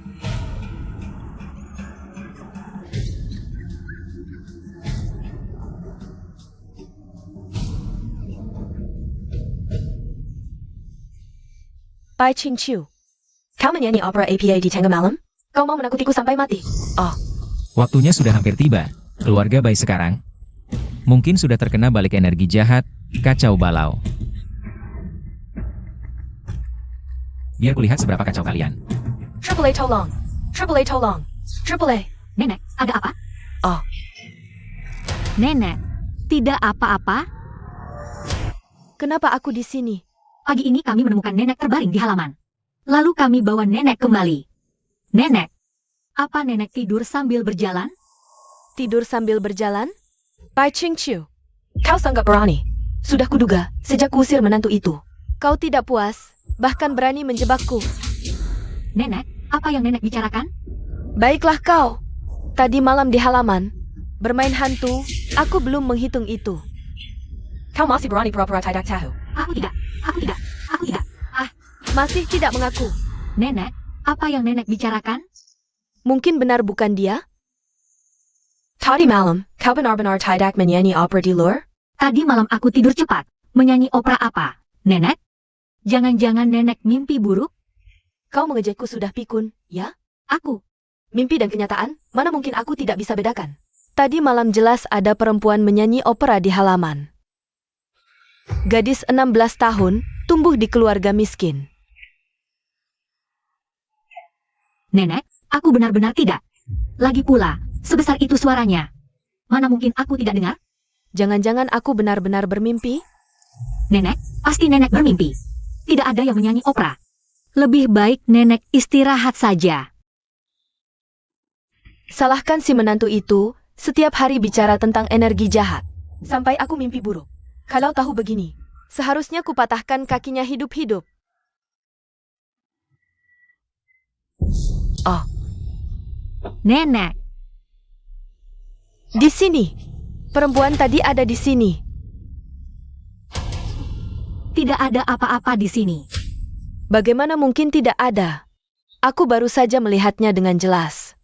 Bai Qingqiu, kau menyanyi opera APA di tengah malam? Kau mau menakutiku sampai mati? Oh, Waktunya sudah hampir tiba, keluarga Bai sekarang. Mungkin sudah terkena balik energi jahat, kacau balau. Biar kulihat seberapa kacau kalian. Triple A tolong. Triple A tolong. Triple A. Nenek, ada apa? Oh. Nenek, tidak apa-apa. Kenapa aku di sini? Pagi ini kami menemukan nenek terbaring di halaman. Lalu kami bawa nenek kembali. Nenek, apa nenek tidur sambil berjalan? Tidur sambil berjalan? Bai Qingqiu, kau sangat berani. Sudah kuduga, sejak kusir menantu itu. Kau tidak puas, bahkan berani menjebakku. Nenek, apa yang nenek bicarakan? Baiklah kau. Tadi malam di halaman, bermain hantu, aku belum menghitung itu. Kau masih berani pura-pura tidak tahu. Aku tidak. Masih tidak mengaku. Nenek, apa yang nenek bicarakan? Mungkin benar bukan dia? Tadi malam, kau benar-benar tidak menyanyi opera di luar? Tadi malam aku tidur cepat. Menyanyi opera apa? Nenek? Jangan-jangan nenek mimpi buruk? Kau mengejekku sudah pikun, ya? Aku. Mimpi dan kenyataan, mana mungkin aku tidak bisa bedakan. Tadi malam jelas ada perempuan menyanyi opera di halaman. Gadis 16 tahun, tumbuh di keluarga miskin. Nenek, aku benar-benar tidak. Lagi pula, sebesar itu suaranya. Mana mungkin aku tidak dengar? Jangan-jangan aku benar-benar bermimpi? Nenek, pasti nenek bermimpi. Tidak ada yang menyanyi opera. Lebih baik nenek istirahat saja. Salahkan si menantu itu, setiap hari bicara tentang energi jahat. Sampai aku mimpi buruk. Kalau tahu begini, Seharusnya kupatahkan kakinya hidup-hidup. Oh, Nenek, di sini. Perempuan tadi ada di sini. tidak ada apa-apa di sini. Bagaimana mungkin tidak ada? Aku baru saja melihatnya dengan jelas.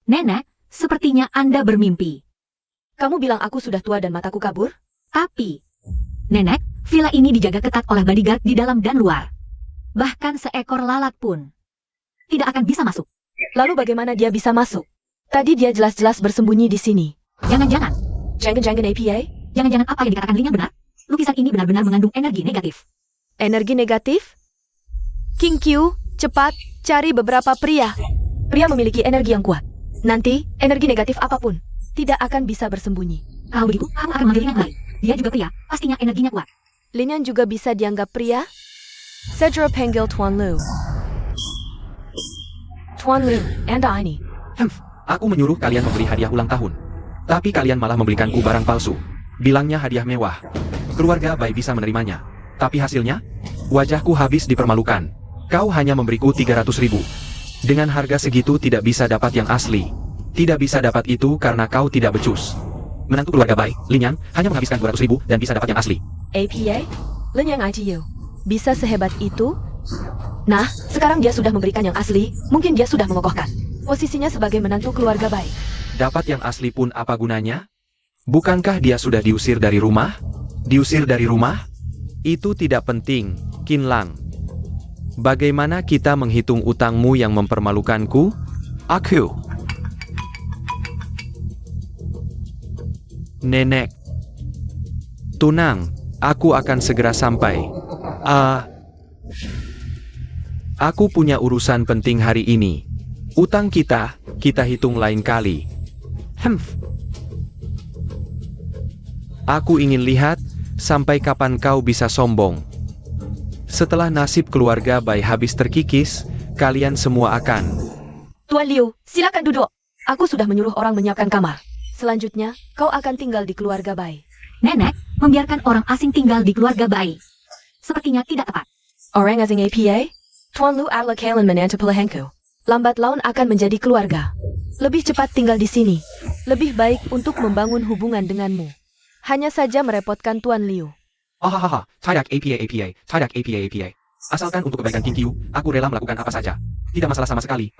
Nenek, sepertinya Anda bermimpi. Kamu bilang aku sudah tua dan mataku kabur? Tapi, Nenek, villa ini dijaga ketat oleh bodyguard di dalam dan luar. Bahkan seekor lalat pun tidak akan bisa masuk. Lalu bagaimana dia bisa masuk? Tadi dia jelas-jelas bersembunyi di sini. Jangan-jangan, Jangan-jangan APA? jangan-jangan apa yang dikatakan Ling yang benar? Lukisan ini benar-benar mengandung energi negatif. Energi negatif? King Q, cepat, cari beberapa pria. Pria memiliki energi yang kuat. Nanti, energi negatif apapun tidak akan bisa bersembunyi. Kalau begitu, aku akan memanggilnya kembali. Dia juga pria, pastinya energinya kuat. Linian juga bisa dianggap pria? Cedro panggil Tuan Lu. Tuan Lu, Anda ini. Aku menyuruh kalian membeli hadiah ulang tahun. Tapi kalian malah membelikanku barang palsu. Bilangnya hadiah mewah. Keluarga Bai bisa menerimanya. Tapi hasilnya? Wajahku habis dipermalukan. Kau hanya memberiku 300.000. Dengan harga segitu tidak bisa dapat yang asli. Tidak bisa dapat itu karena kau tidak becus. Menantu keluarga Bai, Lin Yang, hanya menghabiskan 200.000 dan bisa dapat yang asli. APA? Lin yang ITU. Bisa sehebat itu? Nah, sekarang dia sudah memberikan yang asli, mungkin dia sudah mengokohkan posisinya sebagai menantu keluarga Bai. Dapat yang asli pun apa gunanya? Bukankah dia sudah diusir dari rumah? Diusir dari rumah? Itu tidak penting, Qin Lang. Bagaimana kita menghitung utangmu yang mempermalukanku? Aku. Nenek. Tunang, aku akan segera sampai. Aku punya urusan penting hari ini. Utang kita hitung lain kali. Aku ingin lihat, sampai kapan kau bisa sombong. Setelah nasib keluarga Bai habis terkikis, kalian semua akan. Tuan Liu, silakan duduk. Aku sudah menyuruh orang menyiapkan kamar. Selanjutnya, kau akan tinggal di keluarga Bai. Nenek, membiarkan orang asing tinggal di keluarga Bai sepertinya tidak tepat. Orang asing APA? Tuan Lu adalah kalian menantu pilihanku. Lambat laun akan menjadi keluarga. Lebih cepat tinggal di sini. Lebih baik untuk membangun hubungan denganmu. Hanya saja merepotkan Tuan Liu. Tidak APA. Asalkan untuk kebaikan King Q, aku rela melakukan apa saja. Tidak masalah sama sekali.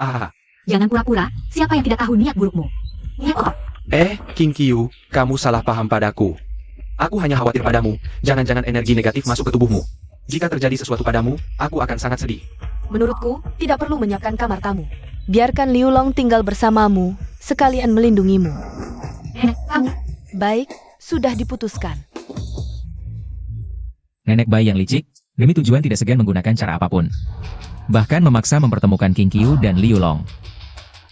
Jangan pura-pura, siapa yang tidak tahu niat burukmu? Niat kotor. King Q, kamu salah paham padaku. Aku hanya khawatir padamu, jangan-jangan energi negatif masuk ke tubuhmu. Jika terjadi sesuatu padamu, aku akan sangat sedih. Menurutku, tidak perlu menyiapkan kamar tamu. Biarkan Liu Long tinggal bersamamu, sekalian melindungimu. Nenek, kamu. Baik, sudah diputuskan. Nenek Bai yang licik, demi tujuan tidak segan menggunakan cara apapun. Bahkan memaksa mempertemukan King Qiu dan Liu Long.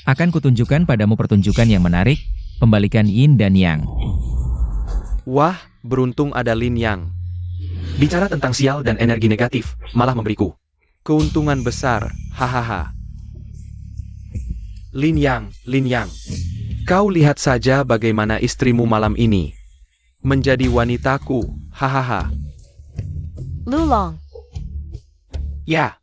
Akan kutunjukkan padamu pertunjukan yang menarik, pembalikan yin dan yang. Wah, beruntung ada Lin Yang. Bicara tentang sial dan energi negatif, malah memberiku keuntungan besar, hahaha. Lin Yang, kau lihat saja bagaimana istrimu malam ini. Menjadi wanitaku, hahaha. Lu Long, Ya.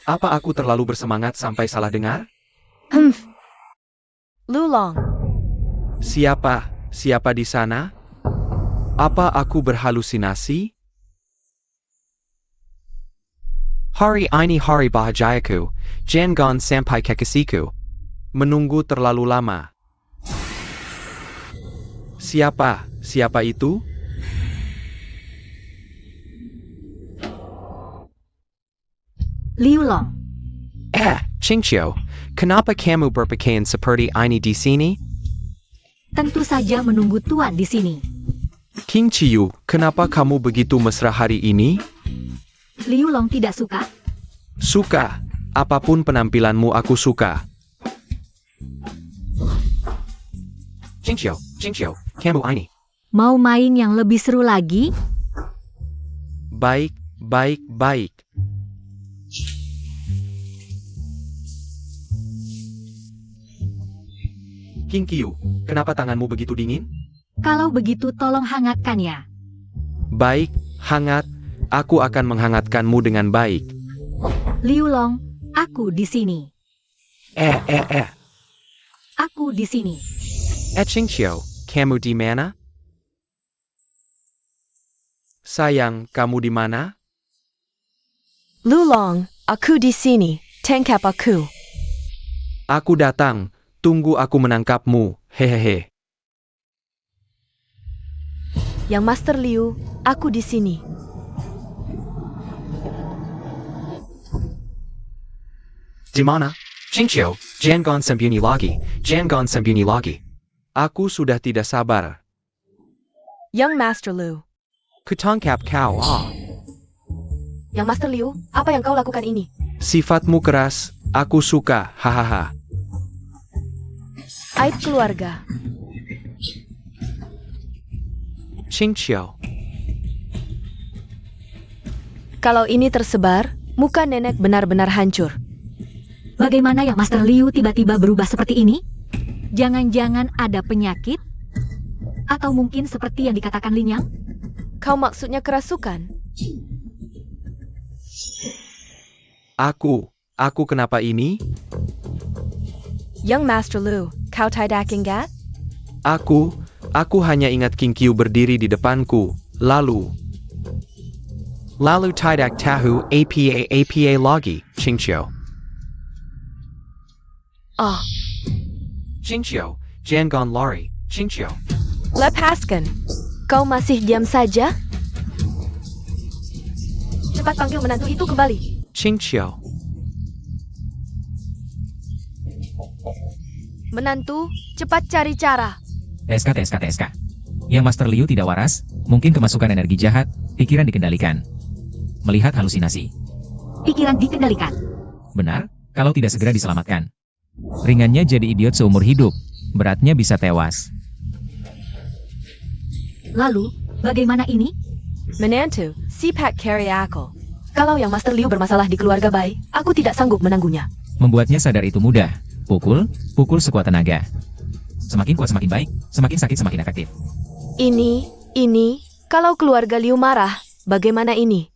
Apa aku terlalu bersemangat sampai salah dengar? Lu Long, Siapa di sana? Apa aku berhalusinasi? Hari ini hari bahagiaku, jangan sampai kekasihku. Menunggu terlalu lama. Siapa itu? Liu Long. Qingqiu, kenapa kamu berpakaian seperti ini di sini? Tentu saja menunggu Tuan di sini. Qingqiu, kenapa kamu begitu mesra hari ini? Liu Long tidak suka. Suka. Apapun penampilanmu aku suka. Qingqiu, kamu ini. Mau main yang lebih seru lagi? Baik. King Qiu, kenapa tanganmu begitu dingin? Kalau begitu tolong hangatkan ya. Baik, hangat. Aku akan menghangatkanmu dengan baik. Liu Long, aku di sini. Aku di sini. Qingqiu, kamu di mana? Sayang, kamu di mana? Lulong, aku di sini. Tangkap aku. Aku datang. Tunggu aku menangkapmu. Hehehe. Yang Master Liu, aku di sini. Di mana? Qingqiu, jangan sembunyi lagi. Jangan sembunyi lagi. Aku sudah tidak sabar. Yang Master Liu. Kutangkap kau. Yang Master Liu, apa yang kau lakukan ini? Sifatmu keras. Aku suka. Hahaha. Aib keluarga. Qingqiu. Kalau ini tersebar, muka nenek benar-benar hancur. Bagaimana yang Master Liu tiba-tiba berubah seperti ini? Jangan-jangan ada penyakit? Atau mungkin seperti yang dikatakan Lin Yang? Kau maksudnya kerasukan? Aku kenapa ini? Yang Master Liu, kau tidak ingat? Aku hanya ingat Qingqiu berdiri di depanku, lalu tidak tahu apa lagi, Qingqiu. Oh, Qingqiu, jangan lari, Qingqiu. lepaskan. Kau masih diam saja? Cepat panggil menantu itu kembali. Qingqiu. Menantu, cepat cari cara. TSK. Yang Master Liu tidak waras, mungkin kemasukan energi jahat, pikiran dikendalikan. Melihat halusinasi. Pikiran dikendalikan. Benar, kalau tidak segera diselamatkan. Ringannya jadi idiot seumur hidup, beratnya bisa tewas. Lalu, bagaimana ini? Menantu, sipak carry aku. Kalau yang Master Liu bermasalah di keluarga Bai, aku tidak sanggup menangguhnya. Membuatnya sadar itu mudah. Pukul sekuat tenaga. Semakin kuat semakin baik, semakin sakit semakin efektif. Ini, kalau keluarga Liu marah, bagaimana ini?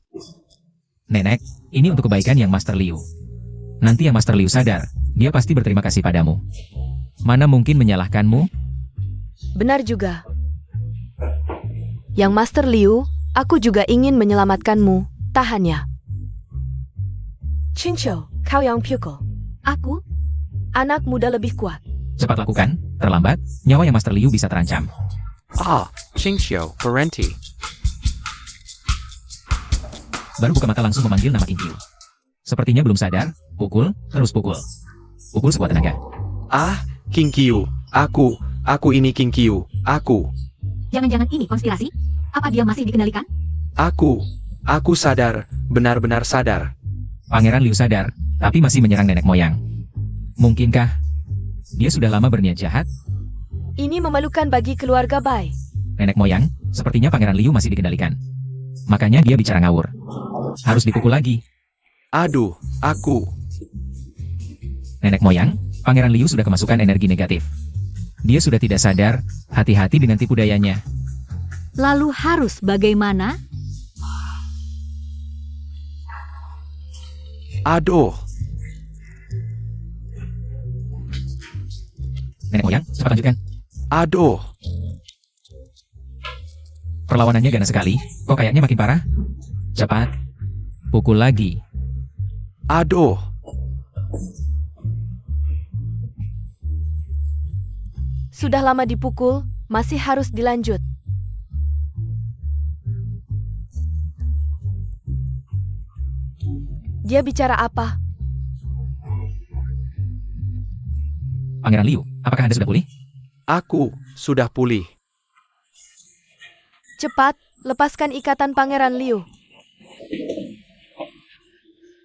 Nenek, ini untuk kebaikan yang Master Liu. Nanti yang Master Liu sadar, dia pasti berterima kasih padamu. Mana mungkin menyalahkanmu? Benar juga. Yang Master Liu, aku juga ingin menyelamatkanmu, tahannya. Qingqiu, kau yang pukul. Aku? Anak muda lebih kuat. Cepat lakukan, terlambat, nyawa yang Master Liu bisa terancam. Qingqiu, berhenti. Baru buka mata langsung memanggil nama Qingqiu. Sepertinya belum sadar, terus pukul. Pukul sekuat tenaga. Qingqiu, aku ini Qingqiu, aku. Jangan-jangan ini konspirasi? Apa dia masih dikendalikan? Aku sadar, benar-benar sadar. Pangeran Liu sadar, tapi masih menyerang nenek moyang. Mungkinkah dia sudah lama berniat jahat? Ini memalukan bagi keluarga Bai. Nenek moyang, sepertinya Pangeran Liu masih dikendalikan. Makanya dia bicara ngawur. Harus dipukul lagi. Aduh, aku. Nenek moyang, Pangeran Liu sudah kemasukan energi negatif. Dia sudah tidak sadar, hati-hati dengan tipu dayanya. Lalu harus bagaimana? Aduh. Nenek moyang, cepat lanjutkan. Aduh. Perlawanannya ganas sekali, kok kayaknya makin parah? Cepat. Pukul lagi. Aduh. Sudah lama dipukul, masih harus dilanjut. Dia bicara apa? Pangeran Liu, apakah Anda sudah pulih? Aku sudah pulih. Cepat, lepaskan ikatan Pangeran Liu.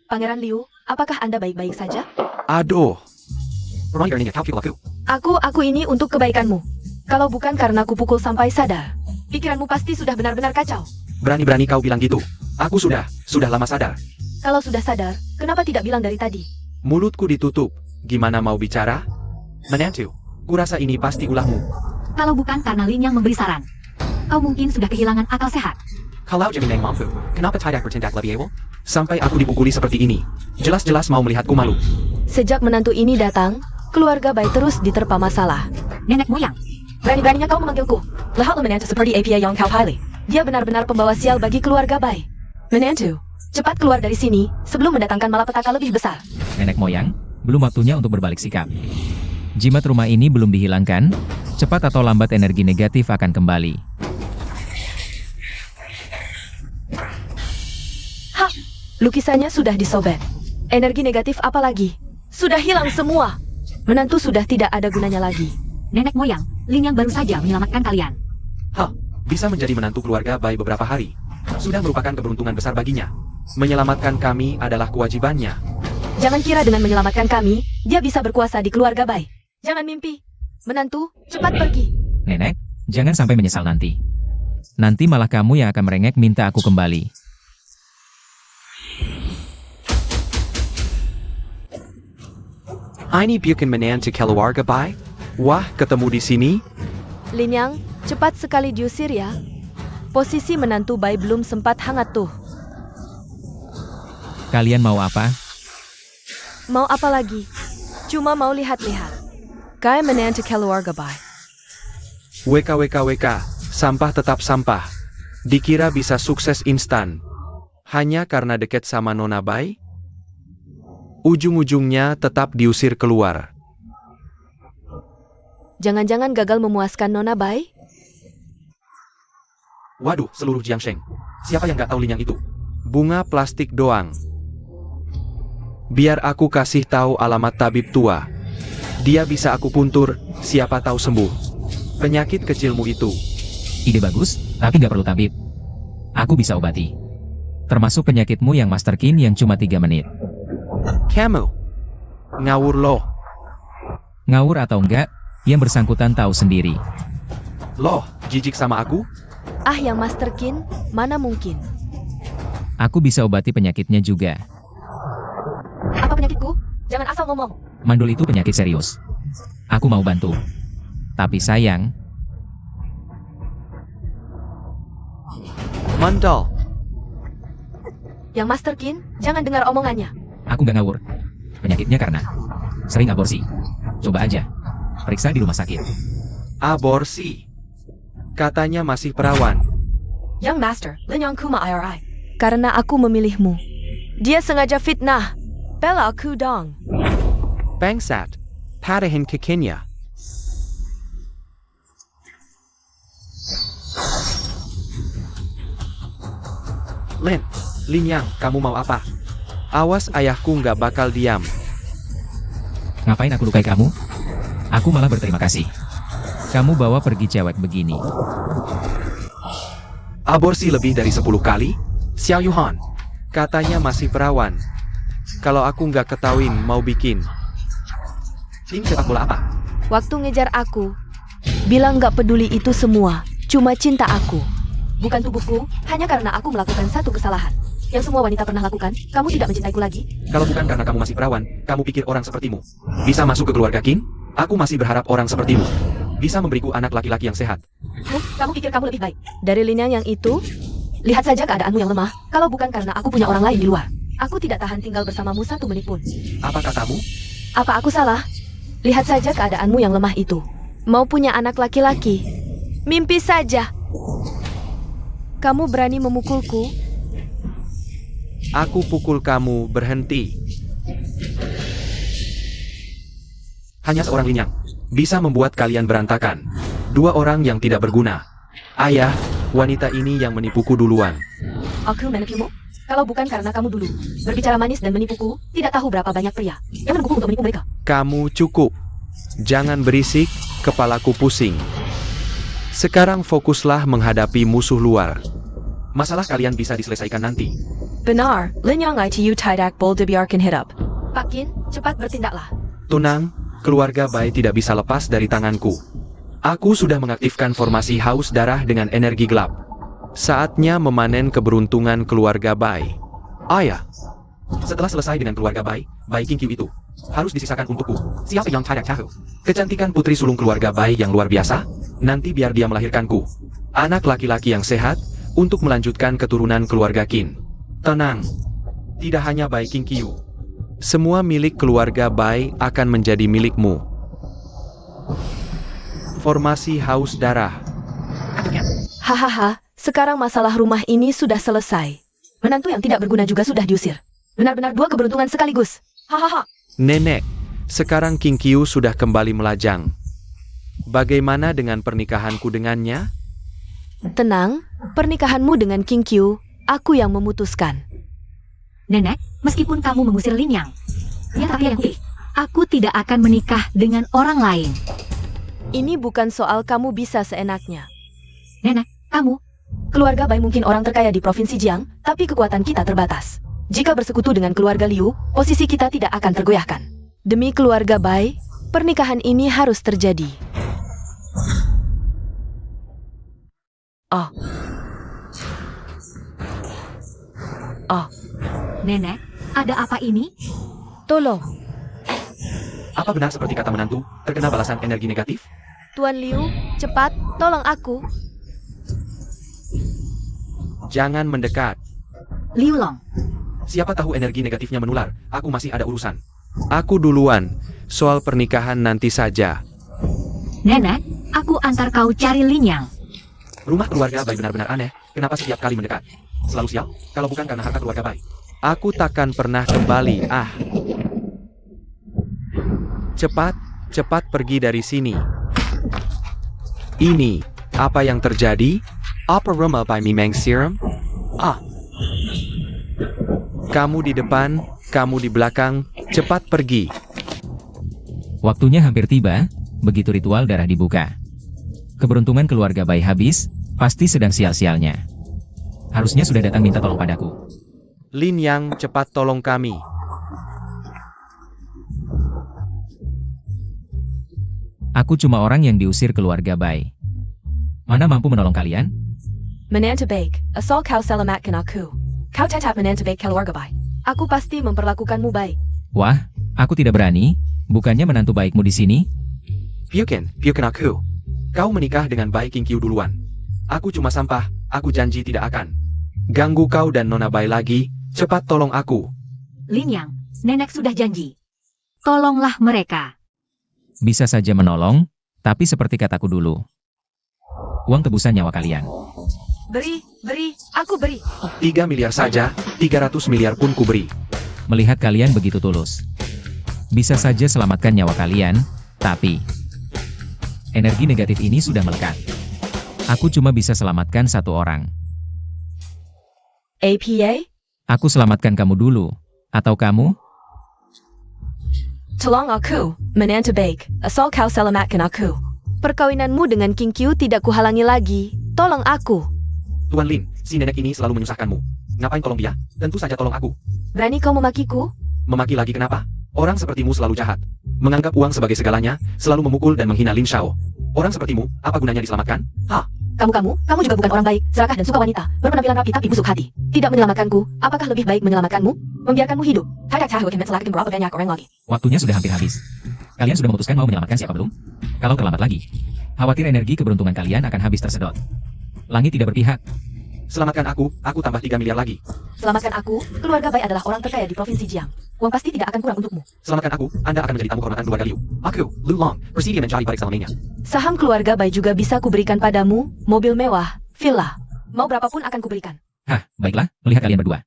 Pangeran Liu, apakah Anda baik-baik saja? Aduh. Aku ini untuk kebaikanmu. Kalau bukan karena aku pukul sampai sadar, pikiranmu pasti sudah benar-benar kacau. Berani-berani kau bilang gitu. Aku sudah lama sadar. Kalau sudah sadar, kenapa tidak bilang dari tadi? Mulutku ditutup. Gimana mau bicara? Menantu, kurasa ini pasti ulahmu. Kalau bukan karena Lin yang memberi saran, kau mungkin sudah kehilangan akal sehat. Kalau Jimmy Neng mampu, kenapa tidak bertindak lebih awal? Sampai aku dipukuli seperti ini. Jelas-jelas mau melihatku malu. Sejak menantu ini datang, keluarga Bai terus diterpa masalah. Nenek moyang, Berani-beraninya kau memanggilku. Lahat menantu seperti APA yang kau pilih. Dia benar-benar pembawa sial bagi keluarga Bai. Menantu, cepat keluar dari sini sebelum mendatangkan malapetaka lebih besar. Nenek moyang, belum waktunya untuk berbalik sikap. Jimat rumah ini belum dihilangkan, cepat atau lambat energi negatif akan kembali. Hah, lukisannya sudah disobek. Energi negatif apa lagi? Sudah hilang semua. Menantu sudah tidak ada gunanya lagi. nenek moyang, Lin yang baru saja menyelamatkan kalian. Hah, bisa menjadi menantu keluarga Bai beberapa hari. Sudah merupakan keberuntungan besar baginya. Menyelamatkan kami adalah kewajibannya. Jangan kira dengan menyelamatkan kami, dia bisa berkuasa di keluarga Bai. Jangan mimpi. Menantu, cepat pergi. Nenek, jangan sampai menyesal nanti. Nanti malah kamu yang akan merengek minta aku kembali. Ini bukan menantu keluarga Bai? Wah, ketemu di sini? Lin Yang, cepat sekali diusir ya. Posisi menantu Bai belum sempat hangat tuh. Kalian mau apa? Mau apa lagi? Cuma mau lihat-lihat. Kai menantu keluarga Bai. WKWKWK, sampah tetap sampah. Dikira bisa sukses instan. Hanya karena dekat sama Nona Bai? Ujung-ujungnya tetap diusir keluar. Jangan-jangan gagal memuaskan Nona Bai? Waduh, seluruh Jiangsheng. Siapa yang gak tahu Lin Yang itu? Bunga plastik doang. Biar aku kasih tahu alamat tabib tua. Dia bisa aku puntur, siapa tahu sembuh. Penyakit kecilmu itu. Ide bagus, tapi nggak perlu tabib. Aku bisa obati. Termasuk penyakitmu yang Master Qin yang cuma 3 menit. Kamu. Ngawur loh. Ngawur atau enggak, yang bersangkutan tahu sendiri. Loh, jijik sama aku? Ah, yang Master Qin, mana mungkin. Aku bisa obati penyakitnya juga. Apa penyakitku? Jangan asal ngomong. Mandul itu penyakit serius. Aku mau bantu. Tapi sayang, Mandal. Yang Master Qin, jangan dengar omongannya. aku nggak ngawur. Penyakitnya karena sering aborsi. Coba aja. Periksa di rumah sakit. Aborsi. Katanya masih perawan. Young Master, Lin Yang Kuma IRI. Karena aku memilihmu. Dia sengaja fitnah. Bela aku dong. Bangsat. Patahin kakinya. Lin Yang, kamu mau apa? Awas ayahku nggak bakal diam. Ngapain aku lukai kamu? Aku malah berterima kasih. Kamu bawa pergi cewek begini. Aborsi lebih dari 10 kali? Xiao Yuhan. Katanya masih perawan. Kalau aku nggak ketahuin mau bikin. Tim sepak bola apa? Waktu ngejar aku, bilang gak peduli itu semua, cuma cinta aku. Bukan tubuhku, hanya karena aku melakukan satu kesalahan. Yang semua wanita pernah lakukan, kamu tidak mencintaiku lagi. Kalau bukan karena kamu masih perawan, kamu pikir orang sepertimu bisa masuk ke keluarga Qin? Aku masih berharap orang sepertimu bisa memberiku anak laki-laki yang sehat. Kamu pikir kamu lebih baik dari Lin Yang itu? Lihat saja keadaanmu yang lemah. Kalau bukan karena aku punya orang lain di luar, aku tidak tahan tinggal bersamamu 1 menit pun. Apa katamu? Apa aku salah? Lihat saja keadaanmu yang lemah itu. Mau punya anak laki-laki? Mimpi saja. Kamu berani memukulku? Aku pukul kamu, berhenti. Hanya seorang Lin Yang bisa membuat kalian berantakan. 2 orang yang tidak berguna. Ayah, wanita ini yang menipuku duluan. Aku menipumu? Kalau bukan karena kamu dulu berbicara manis dan menipuku, tidak tahu berapa banyak pria yang menungguku untuk menipu mereka. Kamu cukup. Jangan berisik, kepalaku pusing. Sekarang fokuslah menghadapi musuh luar. Masalah kalian bisa diselesaikan nanti. Benar, Lin Yang itu tidak boleh dibiarkan hidup. Pak Qin, cepat bertindaklah. Tunang, keluarga Bai tidak bisa lepas dari tanganku. Aku sudah mengaktifkan formasi haus darah dengan energi gelap. Saatnya memanen keberuntungan keluarga Bai. Ayah, Setelah selesai dengan keluarga Bai King Qiu itu harus disisakan untukku. Siapa yang tidak tahu? Kecantikan putri sulung keluarga Bai yang luar biasa. Nanti biar dia melahirkanku. Anak laki-laki yang sehat untuk melanjutkan keturunan keluarga Qin. Tenang. Tidak hanya Bai King Qiu. Semua milik keluarga Bai akan menjadi milikmu. Formasi haus darah. Hahaha, sekarang masalah rumah ini sudah selesai. Menantu yang tidak berguna juga sudah diusir. Benar-benar dua keberuntungan sekaligus. Hahaha. Nenek, sekarang King Qiu sudah kembali melajang. Bagaimana dengan pernikahanku dengannya? Tenang, pernikahanmu dengan King Qiu, aku yang memutuskan. Nenek, meskipun kamu mengusir Lin Yang, tapi yang aku tidak akan menikah dengan orang lain. Ini bukan soal kamu bisa seenaknya. Nenek, kamu, Keluarga Bai mungkin orang terkaya di Provinsi Jiang, tapi kekuatan kita terbatas. Jika bersekutu dengan keluarga Liu, posisi kita tidak akan tergoyahkan. Demi keluarga Bai, pernikahan ini harus terjadi. Nenek, ada apa ini? Tolong, Apa benar seperti kata menantu, terkena balasan energi negatif? Tuan Liu, cepat, tolong aku. Jangan mendekat. Liu Long, Siapa tahu energi negatifnya menular, aku masih ada urusan. Aku duluan, soal pernikahan nanti saja. Nenek, aku antar kau cari Lin Yang. Rumah keluarga Bai benar-benar aneh, kenapa setiap kali mendekat? Selalu sial, kalau bukan karena harta keluarga Bai. Aku takkan pernah kembali, Cepat pergi dari sini. Ini, apa yang terjadi? Apa rumah Bai Mimeng Serum? Kamu di depan, kamu di belakang, cepat pergi. Waktunya hampir tiba, begitu ritual darah dibuka. Keberuntungan keluarga Bai habis, pasti sedang sial-sialnya. Harusnya sudah datang minta tolong padaku. Lin Yang, cepat tolong kami. Aku cuma orang yang diusir keluarga Bai. Mana mampu menolong kalian? Menantabake, asal kau selamatkan aku. Kau tetap menantabake keluarga Bai. Aku pasti memperlakukanmu baik. Wah, aku tidak berani. Bukannya menantu baikmu di sini? Piukin aku. Kau menikah dengan Bai King Qiu duluan. Aku cuma sampah, aku janji tidak akan ganggu kau dan Nona Bai lagi. Cepat tolong aku. Lin Yang, nenek sudah janji. Tolonglah mereka. Bisa saja menolong, tapi seperti kataku dulu. Uang tebusan nyawa kalian. Beri, aku beri. 3 miliar saja, 300 miliar pun kuberi. Melihat kalian begitu tulus. Bisa saja selamatkan nyawa kalian, tapi energi negatif ini sudah melekat. Aku cuma bisa selamatkan satu orang. APA? Aku selamatkan kamu dulu. Atau kamu? Tolong aku, menantabake, asal kau selamatkan aku. Perkawinanmu dengan King Qiu tidak kuhalangi lagi. Tolong aku. Tuan Lin, si nenek ini selalu menyusahkanmu. Ngapain tolong dia? Tentu saja tolong aku. Berani kau memakiku? Memaki lagi kenapa? Orang sepertimu selalu jahat. Menganggap uang sebagai segalanya, selalu memukul dan menghina Lin Shao. Orang sepertimu, apa gunanya diselamatkan? Kamu juga bukan orang baik, serakah dan suka wanita, berpenampilan rapi tapi busuk hati. Tidak menyelamatkanku, apakah lebih baik menyelamatkanmu? Membiarkanmu hidup. Tidak tahu akan menselakkan berapa banyak orang lagi. Waktunya sudah hampir habis. Kalian sudah memutuskan mau menyelamatkan siapa belum? Kalau terlambat lagi, khawatir energi keberuntungan kalian akan habis tersedot. Langit tidak berpihak. Selamatkan aku tambah 3 miliar lagi. Selamatkan aku, keluarga Bai adalah orang terkaya di Provinsi Jiang. Uang pasti tidak akan kurang untukmu. Selamatkan aku, Anda akan menjadi tamu kehormatan keluarga Liu. Aku, Liu Long, bersedia mencari balik selamanya. Saham keluarga Bai juga bisa kuberikan padamu, mobil mewah, villa. Mau berapapun akan kuberikan. Baiklah, melihat kalian berdua.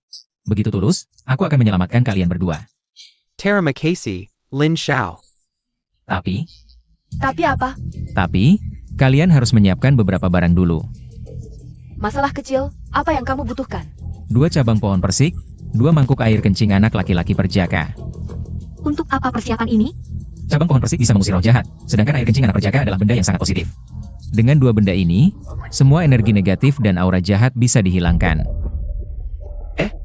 Begitu tulus, aku akan menyelamatkan kalian berdua. Terima kasih, Lin Shao. Tapi, apa? kalian harus menyiapkan beberapa barang dulu. Masalah kecil, apa yang kamu butuhkan? 2 cabang pohon persik, 2 mangkuk air kencing anak laki-laki perjaka. Untuk apa persiapan ini? Cabang pohon persik bisa mengusir roh jahat, sedangkan air kencing anak perjaka adalah benda yang sangat positif. Dengan 2 benda ini, semua energi negatif dan aura jahat bisa dihilangkan.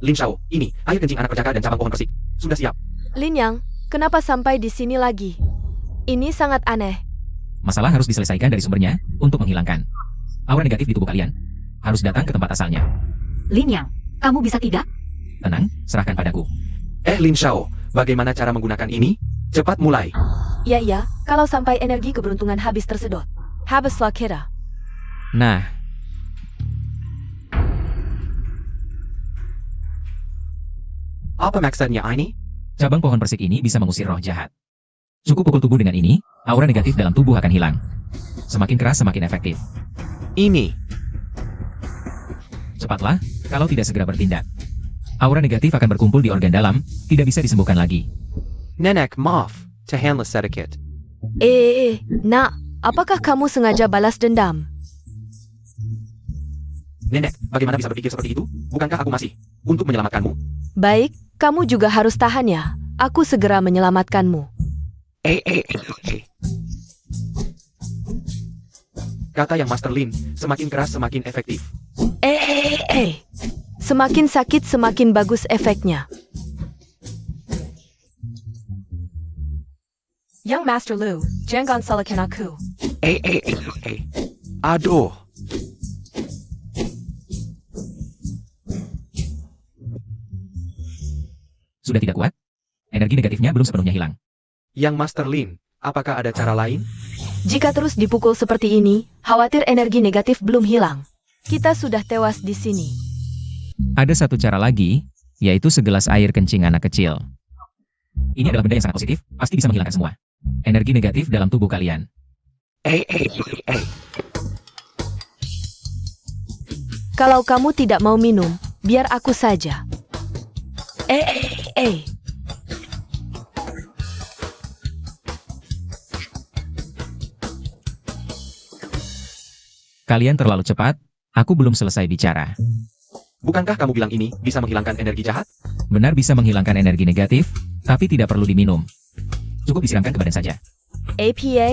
Lin Shao, ini, air kencing anak perjaka dan cabang pohon persik. Sudah siap. Lin Yang, kenapa sampai di sini lagi? Ini sangat aneh. Masalah harus diselesaikan dari sumbernya, untuk menghilangkan aura negatif di tubuh kalian. Harus datang ke tempat asalnya. Lin Yang, kamu bisa tidak? Tenang, serahkan padaku. Lin Shao, bagaimana cara menggunakan ini? Cepat mulai. Ya, kalau sampai energi keberuntungan habis tersedot. Habislah kita. Nah, Apa maksudnya ini? cabang pohon persik ini bisa mengusir roh jahat. Cukup pukul tubuh dengan ini, aura negatif dalam tubuh akan hilang. Semakin keras semakin efektif. Ini. Cepatlah, kalau tidak segera bertindak. Aura negatif akan berkumpul di organ dalam, tidak bisa disembuhkan lagi. Nenek, maaf. Tahanlah sedikit. Nak, apakah kamu sengaja balas dendam? Nenek, bagaimana bisa berpikir seperti itu? Bukankah aku masih untuk menyelamatkanmu? Baik, kamu juga harus tahan ya. Aku segera menyelamatkanmu. Kata yang Master Lin, semakin keras semakin efektif. Semakin sakit semakin bagus efeknya. Young Master Lu, jangan salahkan aku. Aduh. Sudah tidak kuat? Energi negatifnya belum sepenuhnya hilang. Yang Master Lin, apakah ada cara lain? Jika terus dipukul seperti ini, khawatir energi negatif belum hilang. Kita sudah tewas di sini. Ada satu cara lagi, yaitu segelas air kencing anak kecil. Ini adalah benda yang sangat positif, pasti bisa menghilangkan semua energi negatif dalam tubuh kalian. Kalau kamu tidak mau minum, biar aku saja. Kalian terlalu cepat, aku belum selesai bicara. Bukankah kamu bilang ini bisa menghilangkan energi jahat? Benar bisa menghilangkan energi negatif, tapi tidak perlu diminum. Cukup disiramkan ke badan saja. APA?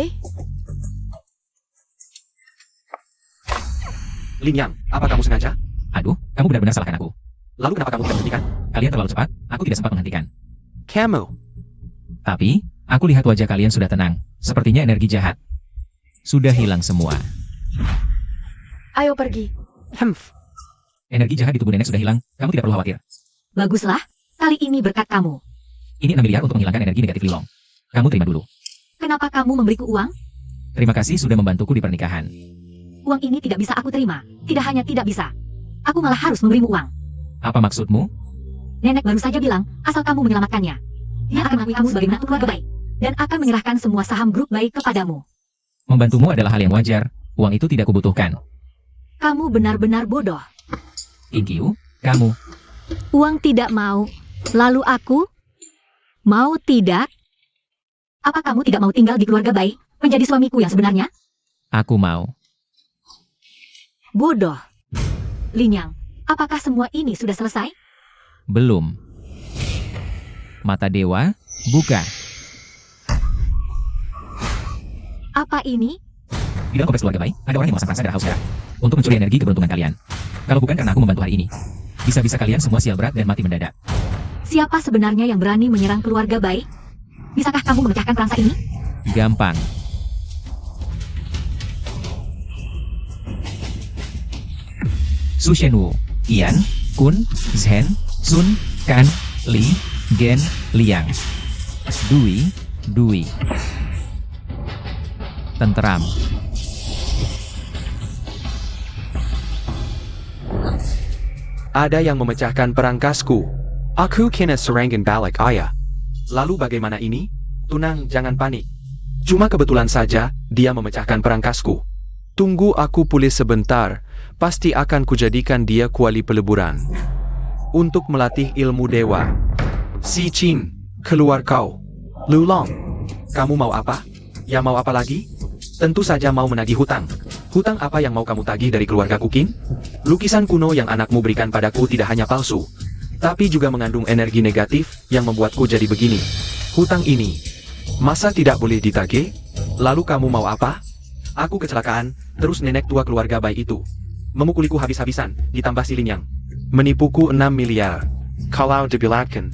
Lin Yang, apa kamu sengaja? Aduh, kamu benar-benar salahkan aku. Lalu kenapa kamu tidak menghentikan? Kalian terlalu cepat, aku tidak sempat menghentikan. Kamu. Tapi, aku lihat wajah kalian sudah tenang. Sepertinya energi jahat sudah hilang semua. Ayo pergi. Energi jahat di tubuh nenek sudah hilang, kamu tidak perlu khawatir. Baguslah, kali ini berkat kamu. Ini 6 miliar untuk menghilangkan energi negatif Lilong. Kamu terima dulu. Kenapa kamu memberiku uang? Terima kasih sudah membantuku di pernikahan. Uang ini tidak bisa aku terima. Tidak hanya tidak bisa. Aku malah harus memberimu uang. Apa maksudmu? Nenek baru saja bilang, asal kamu menyelamatkannya. Dia akan mengakui kamu sebagai menantu keluarga baik. Dan akan menyerahkan semua saham grup baik kepadamu. Membantumu adalah hal yang wajar, uang itu tidak kubutuhkan. Kamu benar-benar bodoh. Inkyu, kamu. Uang tidak mau. Lalu aku? Mau tidak? Apa kamu tidak mau tinggal di keluarga baik? Menjadi suamiku yang sebenarnya? Aku mau. Bodoh. Linyang, apakah semua ini sudah selesai? Belum. Mata dewa, buka. Apa ini? Di dalam kompleks keluarga baik, ada orang yang memasang rasa darah haus darah untuk mencuri energi keberuntungan kalian. Kalau bukan karena aku membantu hari ini, bisa-bisa kalian semua sial berat dan mati mendadak. Siapa sebenarnya yang berani menyerang keluarga baik? Bisakah kamu memecahkan perangsa ini? Gampang. Su Shenwu, Qian, Kun, Zhen, Sun, Kan, Li, Gen, Liang. Dui. Tenteram. Ada yang memecahkan perangkasku. Aku kena serangan balik ayah. Lalu bagaimana ini? Tunang, jangan panik. Cuma kebetulan saja, dia memecahkan perangkasku. Tunggu aku pulih sebentar, pasti akan kujadikan dia kuali peleburan. Untuk melatih ilmu dewa. Si Qin, keluar kau. Lulong, kamu mau apa? Ya mau apa lagi? Tentu saja mau menagih hutang. Hutang apa yang mau kamu tagih dari keluarga Kukin? Lukisan kuno yang anakmu berikan padaku tidak hanya palsu, tapi juga mengandung energi negatif yang membuatku jadi begini. Hutang ini, masa tidak boleh ditagih? Lalu kamu mau apa? Aku kecelakaan, terus nenek tua keluarga baik itu memukuliku habis-habisan, ditambah si Linyang menipuku 6 miliar. Kalau dibilangkan,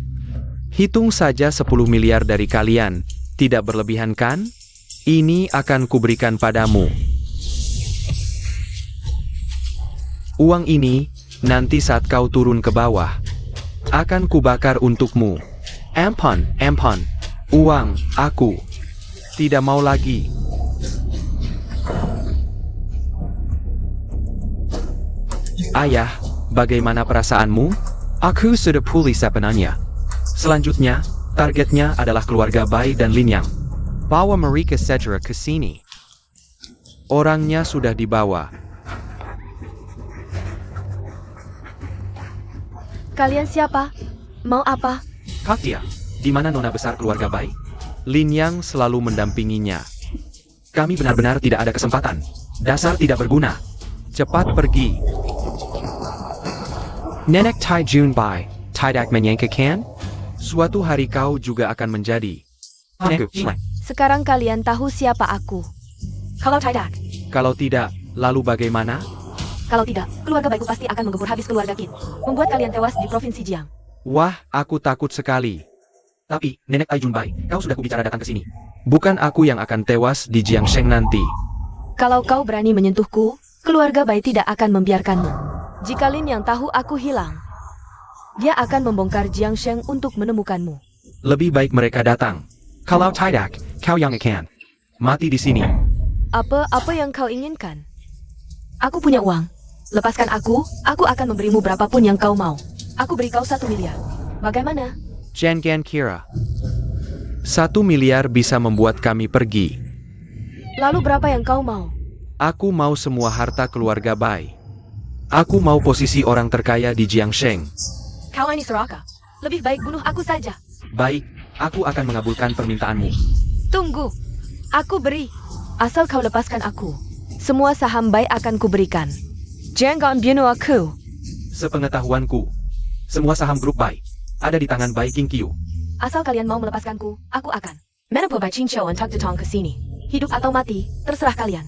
hitung saja 10 miliar dari kalian, tidak berlebihan kan? Ini akan kuberikan padamu. Uang ini, nanti saat kau turun ke bawah, akan kubakar untukmu. Ampun. Uang, aku. Tidak mau lagi. Ayah, bagaimana perasaanmu? Aku sudah pulih sepenuhnya. Selanjutnya, targetnya adalah keluarga Bai dan Lin Yang. Bawa mereka segera ke sini. Orangnya sudah dibawa. Kalian siapa? Mau apa? Katia, di mana nona besar keluarga Bai? Lin Yang selalu mendampinginya. Kami benar-benar tidak ada kesempatan. Dasar tidak berguna. Cepat pergi. Nenek Tai Jun Bai, tidak menyangkakan? Suatu hari kau juga akan menjadi. Sekarang kalian tahu siapa aku. Kalau tidak, Kalau tidak, lalu bagaimana? kalau tidak, keluarga baikku pasti akan menggempur habis keluarga Qin. Membuat kalian tewas di provinsi Jiang. Wah, aku takut sekali. Tapi, Nenek Tai Jun Bai, kau sudah kubicara datang ke sini. Bukan aku yang akan tewas di Jiangsheng nanti. Kalau kau berani menyentuhku, keluarga Bai tidak akan membiarkanmu. Jika Lin yang tahu aku hilang, dia akan membongkar Jiangsheng untuk menemukanmu. Lebih baik mereka datang. Kalau tidak, kau yang akan mati di sini. Apa yang kau inginkan? Aku punya uang. Lepaskan aku akan memberimu berapapun yang kau mau. Aku beri kau 1 miliar. Bagaimana? Jangan kira. 1 miliar bisa membuat kami pergi. Lalu berapa yang kau mau? Aku mau semua harta keluarga Bai. Aku mau posisi orang terkaya di Jiangsheng. Kau ini serakah. Lebih baik bunuh aku saja. Baik, aku akan mengabulkan permintaanmu. Tunggu. Aku beri. Asal kau lepaskan aku. Semua saham Bai akan kuberikan. Jangan bunuh aku. Sepengetahuanku, semua saham grup Bai ada di tangan Bai Qingqiu. Asal kalian mau melepaskanku, aku akan. Menapa Bai Qingqiu untuk datang ke sini? Hidup atau mati, terserah kalian.